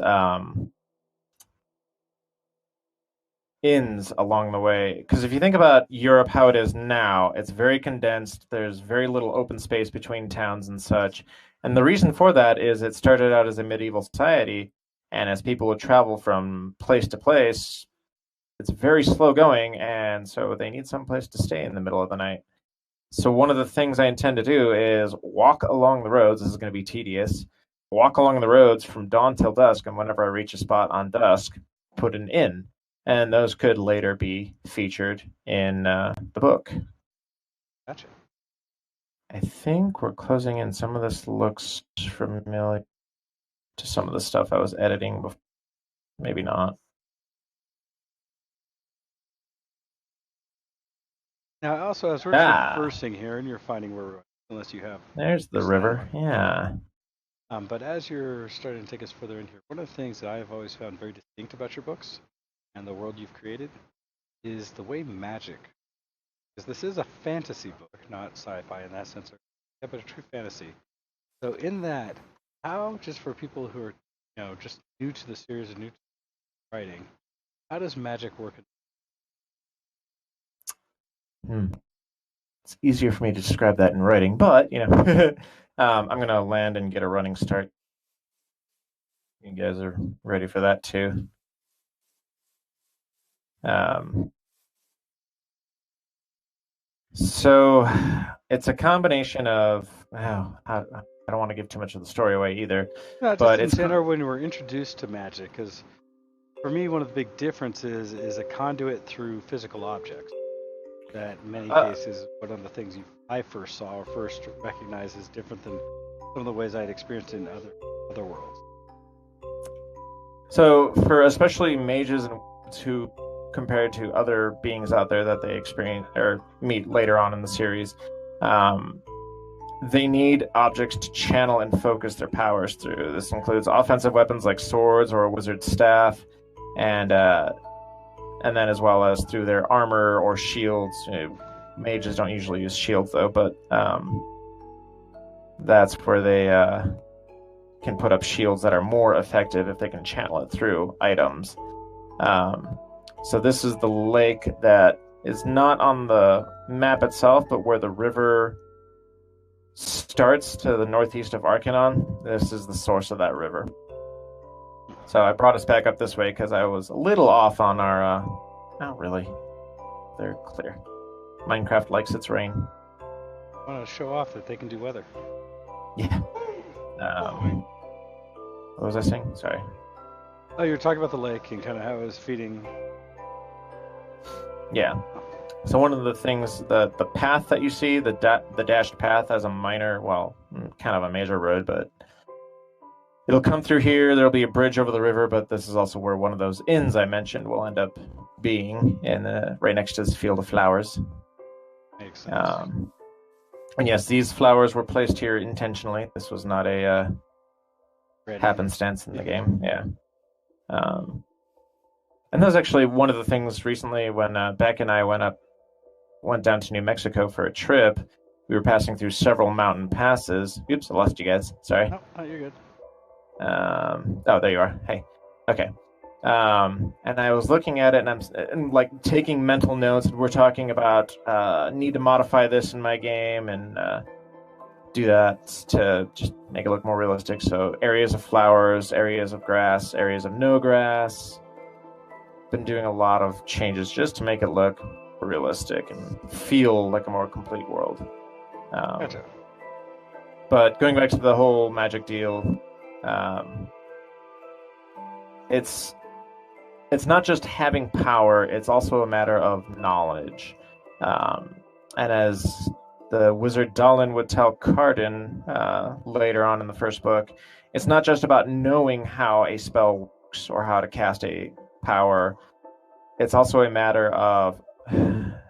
inns along the way. Because if you think about Europe, how it is now, it's very condensed. There's very little open space between towns and such. And the reason for that is it started out as a medieval society, and as people would travel from place to place, it's very slow going, and so they need some place to stay in the middle of the night. So one of the things I intend to do is walk along the roads. This is going to be tedious. Walk along the roads from dawn till dusk, and whenever I reach a spot on dusk, put an inn. And those could later be featured in the book. Gotcha. I think we're closing in. Some of this looks familiar to some of the stuff I was editing before. Maybe not. Now, also, as we're traversing here, and you're finding where we're going, unless you have... There's the river, yeah. But as you're starting to take us further in here, one of the things that I've always found very distinct about your books and the world you've created is the way magic, because this is a fantasy book, not sci-fi in that sense, but a true fantasy. So in that, how, just for people who are, just new to the series and new to writing, how does magic work? It's easier for me to describe that in writing, but I'm going to land and get a running start. You guys are ready for that too. So it's a combination of I don't want to give too much of the story away either. No, but it's general when we're introduced to magic, because for me one of the big differences is a conduit through physical objects. That in many cases, one of the things I first saw or first recognized is different than some of the ways I'd experienced in other worlds. So for especially mages and who compared to other beings out there that they experience or meet later on in the series. They need objects to channel and focus their powers through. This includes offensive weapons like swords or a wizard's staff, and then as well as through their armor or shields. Mages don't usually use shields though, but that's where they can put up shields that are more effective if they can channel it through items. So this is the lake that is not on the map itself, but where the river starts to the northeast of Arcanon. This is the source of that river. So I brought us back up this way because I was a little off on our... Not really. They're clear. Minecraft likes its rain. I want to show off that they can do weather. Yeah. What was I saying? Sorry. Oh, you were talking about the lake and kind of how it was feeding. Yeah. So one of the things, the path that you see, the dashed path has a minor, well, kind of a major road, but it'll come through here. There'll be a bridge over the river, but this is also where one of those inns I mentioned will end up being, in right next to this field of flowers. Makes sense. And yes, these flowers were placed here intentionally. This was not a happenstance in the game. Yeah. And that was actually one of the things recently when Beck and I went down to New Mexico for a trip. We were passing through several mountain passes. Oops, I lost you guys. Sorry. No, you're good. Oh, there you are. Hey. Okay. And I was looking at it, and I'm like taking mental notes. We're talking about need to modify this in my game and do that to just make it look more realistic. So areas of flowers, areas of grass, areas of no grass. Been doing a lot of changes just to make it look realistic and feel like a more complete world. Gotcha. But going back to the whole magic deal, it's not just having power, it's also a matter of knowledge. And as the wizard Dalin would tell Cardin later on in the first book, it's not just about knowing how a spell works or how to cast a power. It's also a matter of,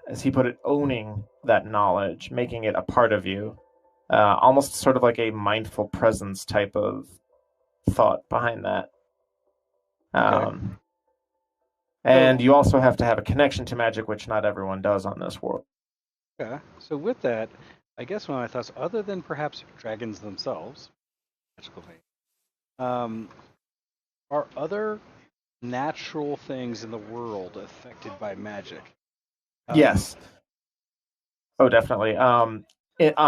as he put it, owning that knowledge, making it a part of you. Almost sort of like a mindful presence type of thought behind that. Okay. And you also have to have a connection to magic, which not everyone does on this world. Yeah. So with that, I guess one of my thoughts, other than perhaps dragons themselves, magical thing, are other natural things in the world affected by magic? Yes. Oh, definitely. On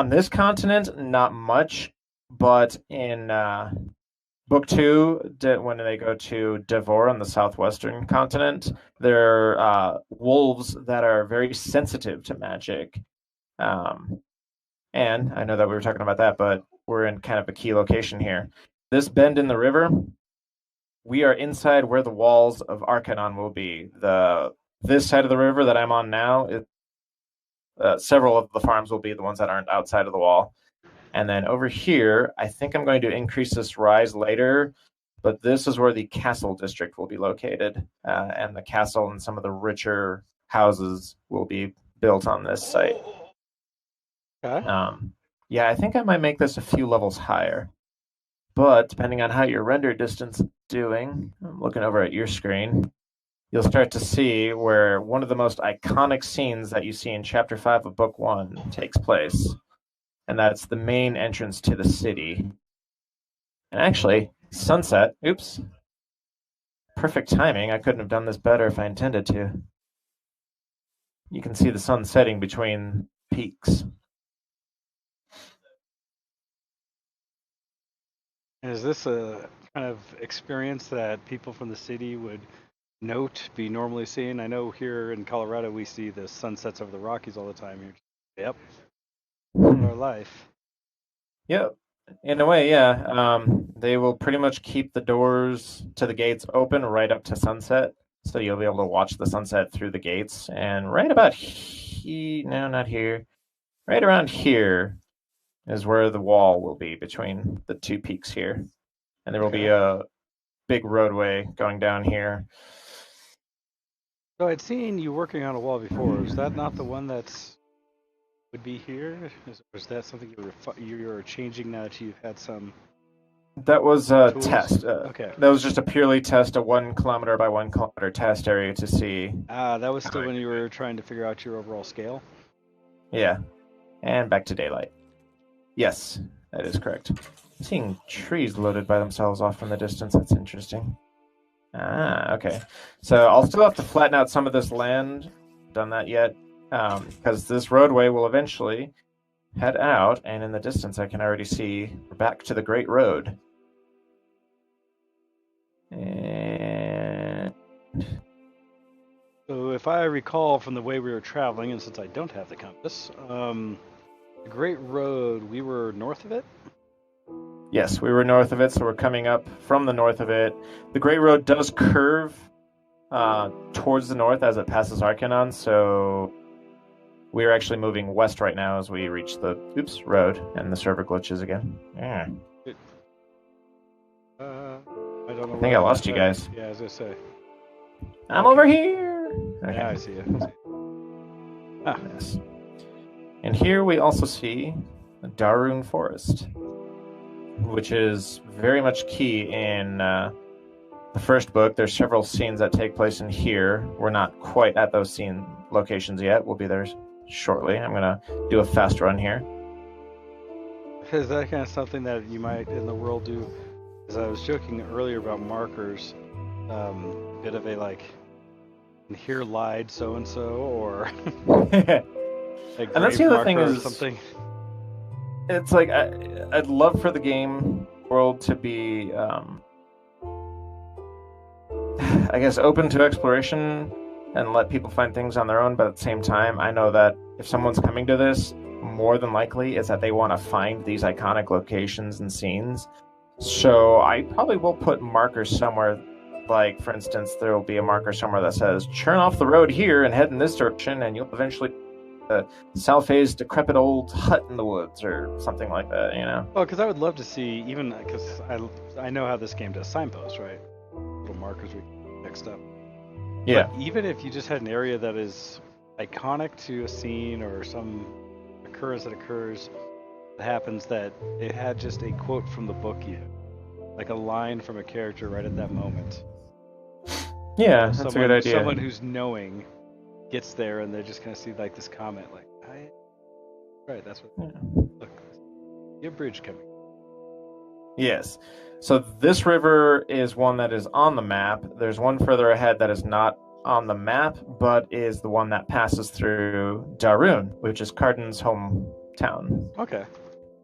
this continent, not much, but in Book 2, when they go to Devor on the southwestern continent, there are wolves that are very sensitive to magic. And I know that we were talking about that, but we're in kind of a key location here. This bend in the river, we are inside where the walls of Arcanon will be. This side of the river that I'm on now, several of the farms will be the ones that aren't outside of the wall. And then over here, I think I'm going to increase this rise later, but this is where the castle district will be located. And the castle and some of the richer houses will be built on this site. Okay. Yeah, I think I might make this a few levels higher. But depending on how your render distance is doing, I'm looking over at your screen, you'll start to see where one of the most iconic scenes that you see in Chapter 5 of Book 1 takes place. And that's the main entrance to the city. And actually, sunset, oops, perfect timing. I couldn't have done this better if I intended to. You can see the sun setting between peaks. And is this a kind of experience that people from the city would note, be normally seeing? I know here in Colorado we see the sunsets over the Rockies all the time. Yep. Our life. Yep. In a way, yeah. They will pretty much keep the doors to the gates open right up to sunset. So you'll be able to watch the sunset through the gates. And right about here, no, not here. Right around here is where the wall will be between the two peaks here. And there will be a big roadway going down here. So I'd seen you working on a wall before. Is that not the one that's would be here? Is that something you're changing now that you've had some That was a tools? test. Okay. That was just a purely test, a 1 kilometer by 1 kilometer test area to see. That was how still I when could you do it. were trying to figure out your overall scale. Yeah, and back to daylight. Yes, that is correct. I'm seeing trees loaded by themselves off in the distance. That's interesting. Ah, okay. So I'll still have to flatten out some of this land. Done that yet? Because this roadway will eventually head out, and in the distance I can already see we're back to the Great Road. And So if I recall from the way we were traveling, and since I don't have the compass, the Great Road, we were north of it. yes, we were north of it, so we're coming up from the north of it. The Great Road does curve towards the north as it passes Arcanon, so we're actually moving west right now as we reach the road, and the server glitches again. Yeah. I don't know I where think I I'm lost at. you guys. Yeah, as I say. I'm Okay. over here. Okay. Yeah, I see it. Ah, Yes. And here we also see Darun Forest, which is very much key in the first book. There's several scenes that take place in here. We're not quite at those scene locations yet. We'll be there shortly. I'm gonna do a fast run here. is that kind of something that you might in the world do? As I was joking earlier about markers, a bit of a like, here lied so and so, or a And that's grave the other thing marker or is, something. it's like I'd love for the game world to be, I guess, open to exploration and let people find things on their own. But at the same time, I know that if someone's coming to this, more than likely is that they want to find these iconic locations and scenes. So I probably will put markers somewhere. Like, for instance, there will be a marker somewhere that says, turn off the road here and head in this direction, and you'll eventually Salfe's decrepit old hut in the woods or something like that, you know? Well, because I would love to see, even because I know how this game does signposts, right? Little markers we mixed up. Yeah. But even if you just had an area that is iconic to a scene or some occurrence that occurs that happens, that it had just a quote from the book, even like a line from a character right at that moment. Yeah, So that's a good idea. someone who's knowing gets there and they're just gonna see like this comment, like, right, that's what. Yeah. Look, your bridge coming. Yes. So this river is one that is on the map. There's one further ahead that is not on the map, but is the one that passes through Darun, which is Cardin's hometown. Okay.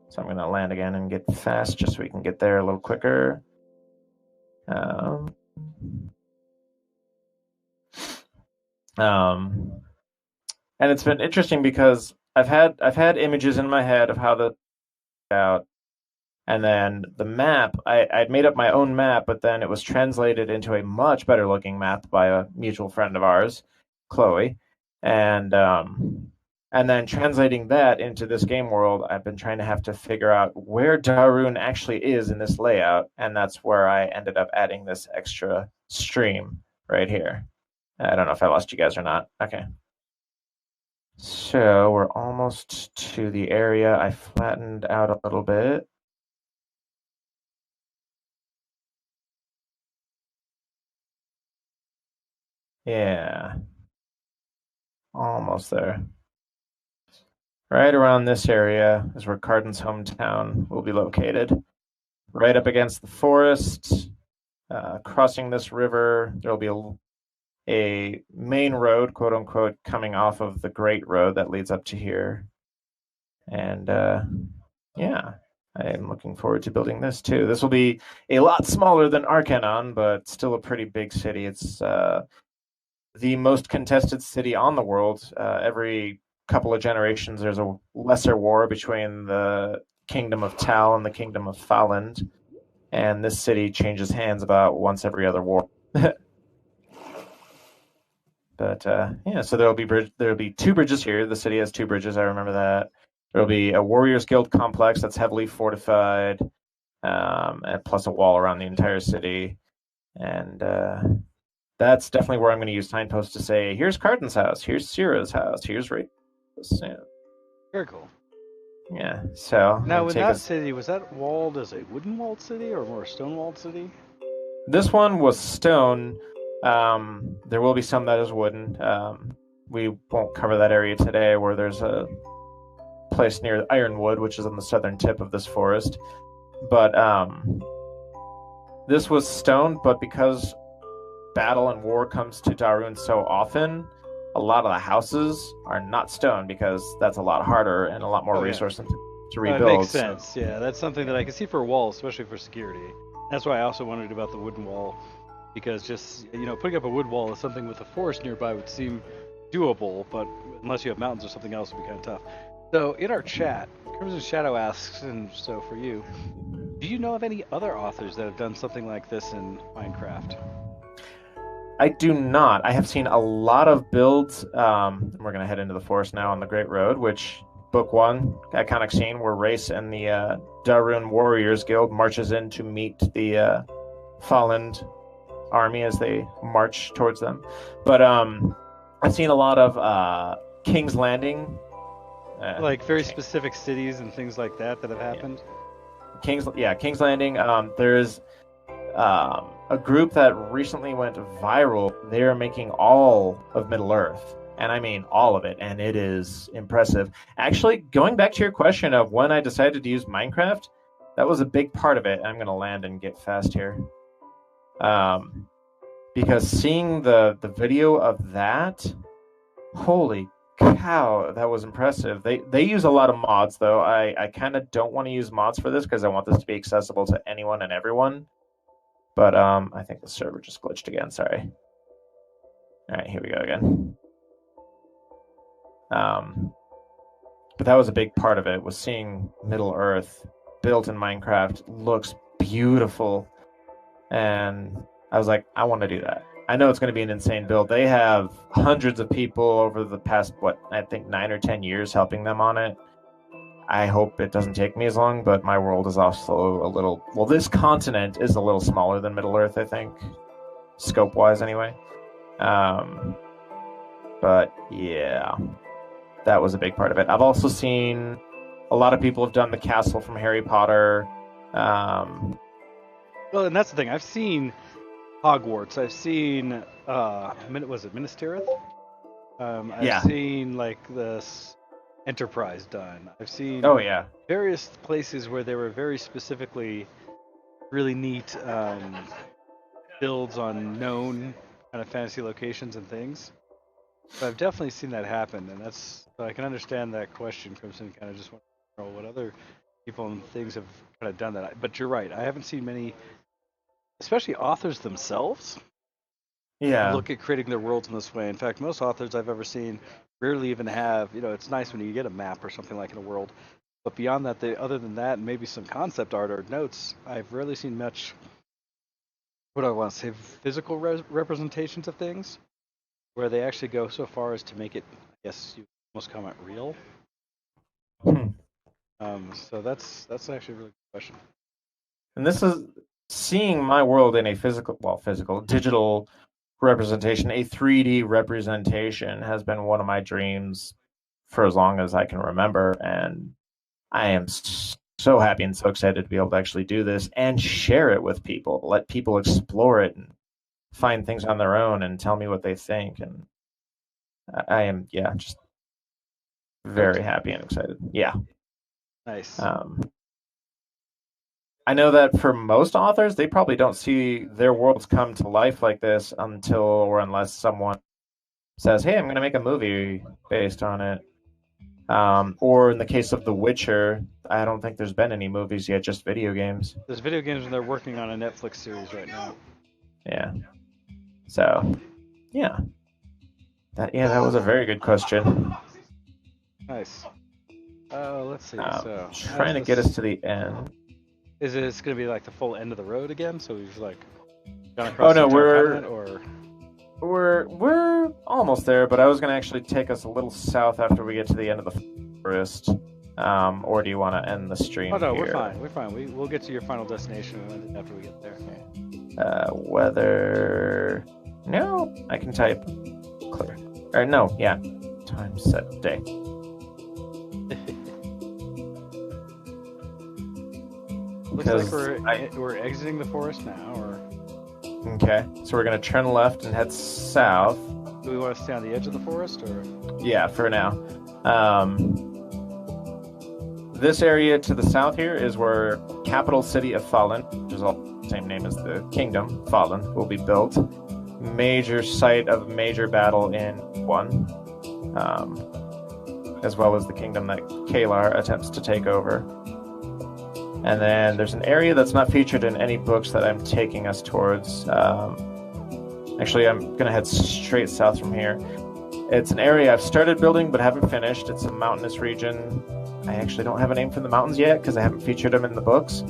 So I'm going to land again and get fast just so we can get there a little quicker. And it's been interesting because I've had images in my head of how the out, and then the map, I'd made up my own map, but then it was translated into a much better looking map by a mutual friend of ours, Chloe, and then translating that into this game world, I've been trying to have to figure out where Darun actually is in this layout, and that's where I ended up adding this extra stream right here. I don't know if I lost you guys or not. Okay. So we're almost to the area. I flattened out a little bit. Yeah. Almost there. Right around this area is where Cardin's hometown will be located. Right up against the forest, crossing this river, there'll be a main road, quote unquote, coming off of the Great Road that leads up to here. And yeah, I am looking forward to building this too. This will be a lot smaller than Arcanon, but still a pretty big city. It's the most contested city on the world. Every couple of generations, there's a lesser war between the Kingdom of Tal and the Kingdom of Falland, and this city changes hands about once every other war. But yeah, so there'll be 2 bridges here. The city has 2 bridges. I remember that. There'll be a Warriors Guild complex that's heavily fortified, and plus a wall around the entire city. And that's definitely where I'm going to use signposts to say, here's Carden's house, here's Sierra's house, here's Rachel's. Yeah. Very cool. Yeah, so now in that city, was that walled as a wooden walled city or more stone walled city? This one was stone. There will be some that is wooden. We won't cover that area today, where there's a place near Ironwood, which is on the southern tip of this forest. But this was stone, but because battle and war comes to Darun so often, a lot of the houses are not stone because that's a lot harder and a lot more resource to rebuild. That makes sense. Yeah, that's something that I can see for a wall, especially for security. That's why I also wondered about the wooden wall, because just putting up a wood wall is something with a forest nearby would seem doable, but unless you have mountains or something else, it would be kind of tough. So in our chat, Crimson Shadow asks, and so for you, do you know of any other authors that have done something like this in Minecraft? I do not. I have seen a lot of builds. We're going to head into the forest now on the Great Road, which book 1, iconic scene where Race and the Darun Warriors Guild marches in to meet the fallen army as they march towards them. But I've seen a lot of King's Landing. Like very specific cities and things like that have happened? King's Landing. There's a group that recently went viral. They are making all of Middle-earth, and I mean all of it, and it is impressive. Actually, going back to your question of when I decided to use Minecraft, that was a big part of it. I'm going to land and get fast here. Because seeing the video of that, holy cow, that was impressive. They use a lot of mods, though. I kind of don't want to use mods for this because I want this to be accessible to anyone and everyone. But I think the server just glitched again. Sorry. All right, here we go again. But that was a big part of it, was seeing Middle-earth built in Minecraft. Looks beautiful. And I was like, I want to do that. I know it's going to be an insane build. They have hundreds of people over the past, I think 9 or 10 years helping them on it. I hope it doesn't take me as long, but my world is also a little... Well, this continent is a little smaller than Middle-earth, I think. Scope-wise, anyway. But, yeah. That was a big part of it. I've also seen... A lot of people have done the castle from Harry Potter. Well, and that's the thing. I've seen Hogwarts. I've seen... was it Minas Tirith? I've seen, like, this... Enterprise done. I've seen various places where they were very specifically really neat builds on known kind of fantasy locations and things. So I've definitely seen that happen, and so I can understand that question. Crimson kind of just want to know what other people and things have kind of done that. But you're right. I haven't seen many, especially authors themselves, look at creating their worlds in this way. In fact, most authors I've ever seen rarely even have, it's nice when you get a map or something like in a world, but beyond that, other than that, and maybe some concept art or notes, I've rarely seen much, what do I want to say, physical representations of things, where they actually go so far as to make it, I guess you almost call it real. So that's actually a really good question. And this is seeing my world in a digital representation, a 3D representation, has been one of my dreams for as long as I can remember, and I am so happy and so excited to be able to actually do this and share it with people, let people explore it and find things on their own and tell me what they think. And I am just very happy and excited. Nice. I know that for most authors, they probably don't see their worlds come to life like this until or unless someone says, hey, I'm going to make a movie based on it. Or in the case of The Witcher, I don't think there's been any movies yet, just video games. There's video games and they're working on a Netflix series right now. Yeah. So, yeah. That was a very good question. Nice. Let's see. Trying to get us to the end. Is it going to be like the full end of the road again? So we've like gone across we're almost there, but I was going to actually take us a little south after we get to the end of the forest. Or do you want to end the stream? Oh no, here? We're fine. We'll get to your final destination after we get there. Weather. No, I can type clear. Or no, yeah. Time set day. Looks like we're exiting the forest now, or okay. So we're gonna turn left and head south. do we want to stay on the edge of the forest, or? Yeah, for now. This area to the south here is where capital city of Fallen, which is all the same name as the kingdom, Fallen, will be built. Major site of major battle in 1, as well as the kingdom that Kalar attempts to take over. And then there's an area that's not featured in any books that I'm taking us towards. Actually, I'm going to head straight south from here. It's an area I've started building but haven't finished. It's a mountainous region. I actually don't have a name for the mountains yet because I haven't featured them in the books.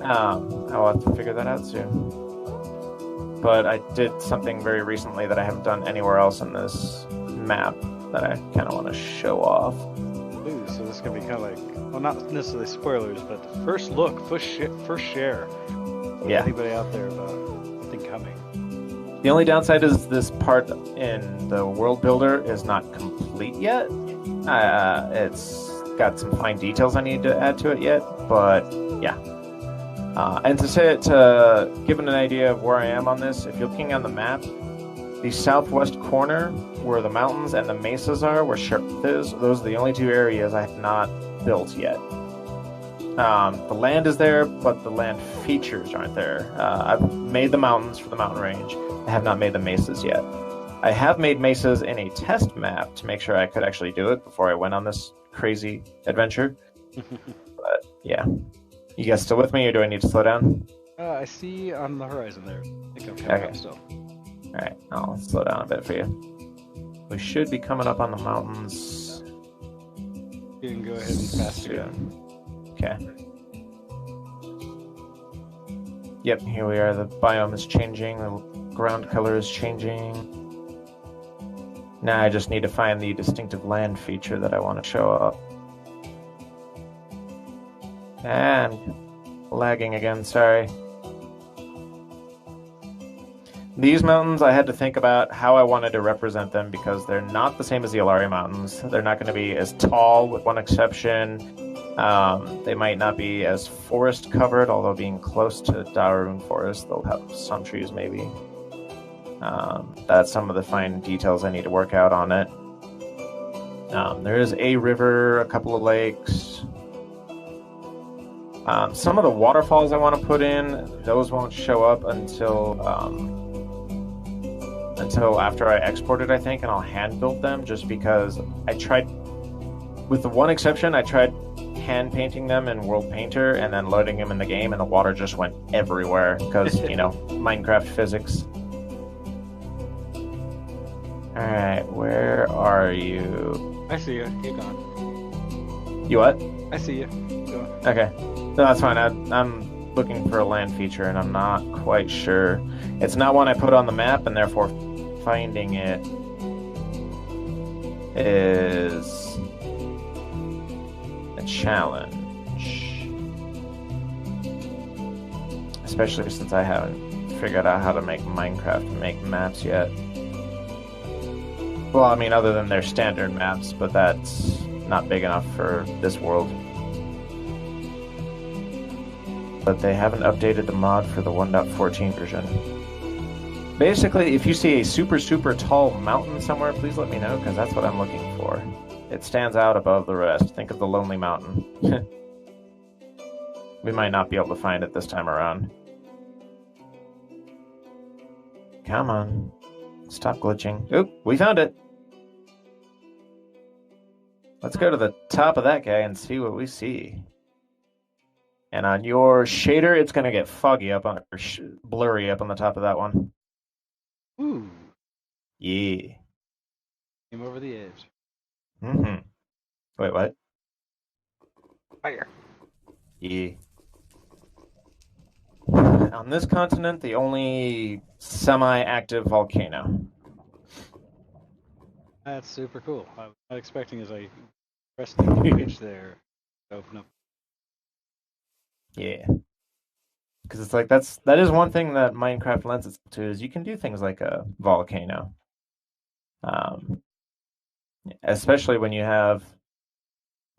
I'll have to figure that out soon. But I did something very recently that I haven't done anywhere else in this map that I kind of want to show off. Ooh, so this is going to be kind of like, well, not necessarily spoilers, but first look, first share. Yeah. Anybody out there about something coming? The only downside is this part in the world builder is not complete yet. It's got some fine details I need to add to it yet, but yeah. And to give an idea of where I am on this, if you're looking on the map, the southwest corner where the mountains and the mesas are, where Sheriff is, those are the only 2 areas I have not built yet. The land is there, but the land features aren't there. I've made the mountains for the mountain range. I have not made the mesas yet. I have made mesas in a test map to make sure I could actually do it before I went on this crazy adventure. But yeah. You guys still with me, or do I need to slow down? I see on the horizon there. I think I'm coming up still. Alright, I'll slow down a bit for you. We should be coming up on the mountains. You can go ahead and pass through. Okay. Yep, here we are. The biome is changing. The ground color is changing. Now I just need to find the distinctive land feature that I want to show up. And lagging again, sorry. These mountains, I had to think about how I wanted to represent them because they're not the same as the Alari Mountains. They're not going to be as tall, with one exception. They might not be as forest covered, although being close to Darun Forest, they'll have some trees maybe. That's some of the fine details I need to work out on it. There is a river, a couple of lakes. Some of the waterfalls I want to put in, those won't show up until after I export it, I think, and I'll hand build them just because I tried, with the one exception, I tried hand painting them in World Painter and then loading them in the game, and the water just went everywhere because, you know, Minecraft physics. Alright, where are you? I see you. You're gone. You what? I see you. Go. Okay. No, that's fine. I'm looking for a land feature, and I'm not quite sure. It's not one I put on the map, and therefore finding it is a challenge. Especially since I haven't figured out how to make Minecraft and make maps yet. Well, I mean, other than their standard maps, but that's not big enough for this world. But they haven't updated the mod for the 1.14 version. Basically, if you see a super, super tall mountain somewhere, please let me know, because that's what I'm looking for. It stands out above the rest. Think of the Lonely Mountain. We might not be able to find it this time around. Come on. Stop glitching. Oop, we found it! Let's go to the top of that guy and see what we see. And on your shader, it's going to get foggy up on, or blurry up on the top of that one. Ooh. Yeah. Came over the edge. Mm-hmm. Wait, what? Fire. Yeah. On this continent, the only semi-active volcano. That's super cool. I was not expecting as I pressed the image there to open up. Yeah. Because it's like that is one thing that Minecraft lends itself to is you can do things like a volcano, um, especially when you have,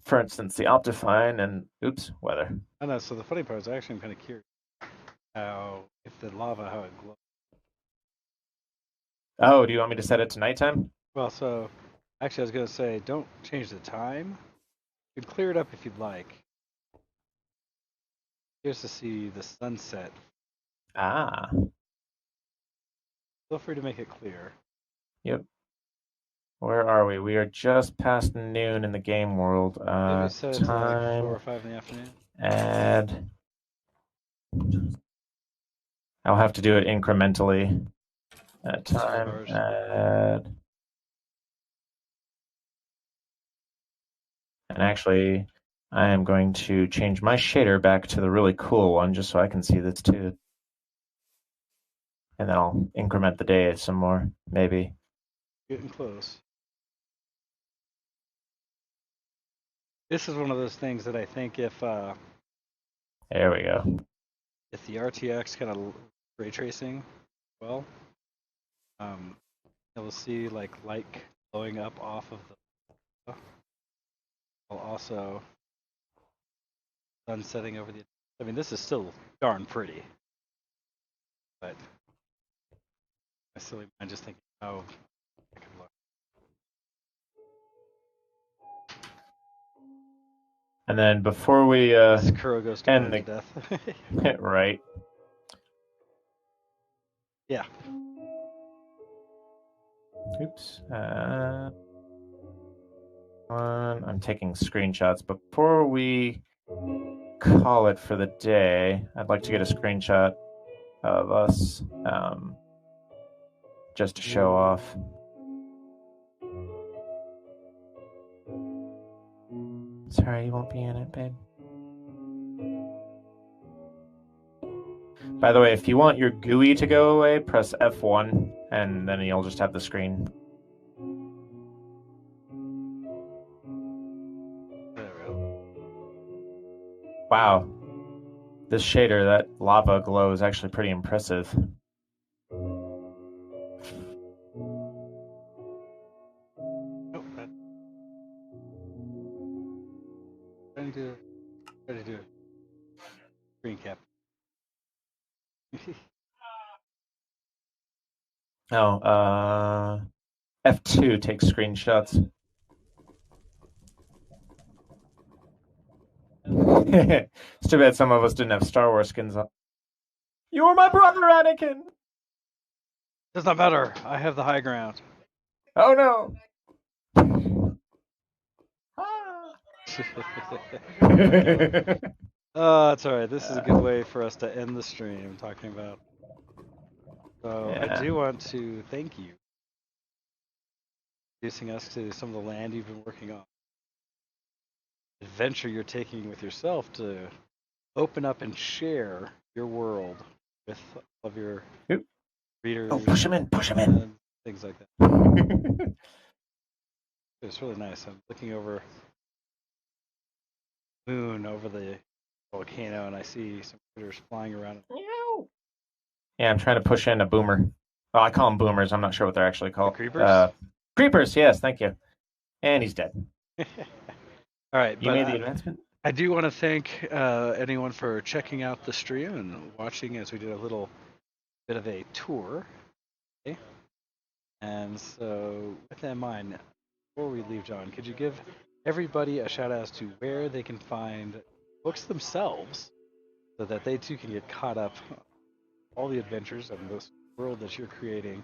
for instance, the Optifine and oops, weather. I know. So the funny part is, actually, I'm kind of curious how if the lava how it glows. Oh, do you want me to set it to nighttime? Well, so actually, I was gonna say, don't change the time. You can clear it up if you'd like. Here's to see the sunset. Ah, Feel free to make it clear. yep. Where are we? We are just past noon in the game world. Maybe set it to like 4 or Time 5 in the afternoon. add. I'll have to do it incrementally. Time 5 hours. add. And actually, I am going to change my shader back to the really cool one just so I can see this too. And then I'll increment the day some more, maybe. Getting close. This is one of those things that I think There we go. if the RTX kind of ray tracing well, um, you'll see like light blowing up off of the. While also sun setting over the. I mean, this is still darn pretty, but my silly mind just thinking how it could look. And then before we This Kuro goes to burn end to death. the right. Yeah. Oops. I'm taking screenshots. Before we call it for the day, I'd like to get a screenshot of us just to show off. Sorry, you won't be in it, babe. By the way, if you want your GUI to go away, press F1, and then you'll just have the screen. There we go. Wow. This shader, that lava glow, is actually pretty impressive. Nope. Trying to do a screen cap. Oh, F2 takes screenshots. It's too bad some of us didn't have Star Wars skins on. You were my brother, Anakin! Does not matter. I have the high ground. Oh no! Oh, that's all right. This is a good way for us to end the stream talking about. So Yeah. I do want to thank you for introducing us to some of the land you've been working on. Adventure you're taking with yourself to open up and share your world with all of your Oop. readers. Oh, push him in, push him in. And things like that. It's really nice. I'm looking over moon over the volcano, and I see some critters flying around. Yeah, I'm trying to push in a boomer. Oh, I call them boomers. I'm not sure what they're actually called. Creepers? Creepers, yes, thank you. And he's dead. All right, You made the advancement? I do want to thank anyone for checking out the stream and watching as we did a little bit of a tour. Okay? And so, with that in mind, before we leave, John, could you give everybody a shout out as to where they can find books themselves so that they too can get caught up on all the adventures of this world that you're creating,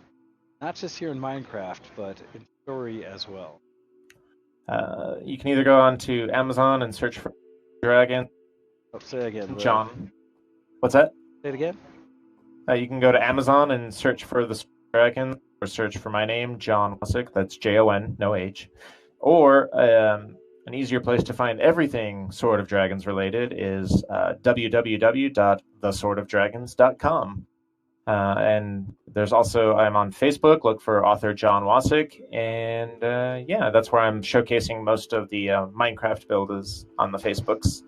not just here in Minecraft, but in story as well? You can either go on to Amazon and search for Dragon. Oh, say again. John. What's that? Say it again. You can go to Amazon and search for the Dragon, or search for my name, Jon Wasik. That's Jon, no H. Or an easier place to find everything Sword of Dragons related is www.theswordofdragons.com. And there's also, I'm on Facebook, look for author Jon Wasik, and yeah, that's where I'm showcasing most of the Minecraft build is on the Facebooks.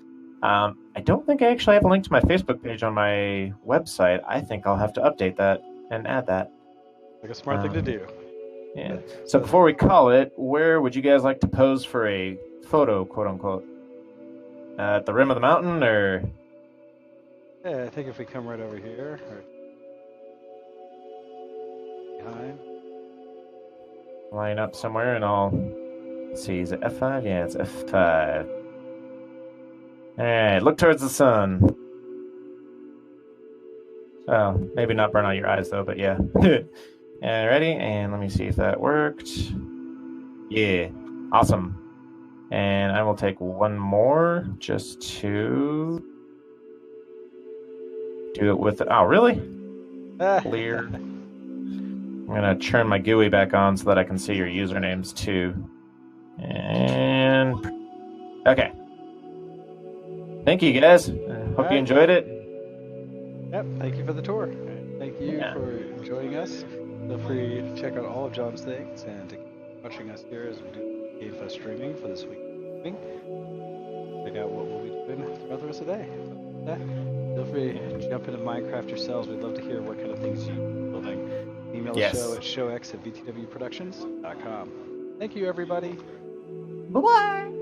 I don't think I actually have a link to my Facebook page on my website. I think I'll have to update that and add that. Like a smart thing to do. Yeah. So before we call it, where would you guys like to pose for a photo, quote unquote? At the rim of the mountain, or? Yeah, I think if we come right over here, or behind. Line up somewhere, and I'll see. Is it F5? Yeah, it's F5. All right, look towards the sun. Oh, maybe not burn out your eyes though, but yeah. Yeah, ready? And let me see if that worked. Yeah, awesome. And I will take one more just to do it with it. Oh, really? Clear. I'm going to turn my GUI back on so that I can see your usernames too. And okay. Thank you, guys. Hope you enjoyed it. Yep, thank you for the tour. Thank you for joining us. Feel free to check out all of Jon's things and to keep watching us here as we do Game Fest streaming for this week. Check out what we'll be doing throughout the rest of the day. Feel free to jump into Minecraft yourselves. We'd love to hear what kind of things you're building. Email the show at showx@vtwproductions.com. Thank you, everybody. Bye-bye.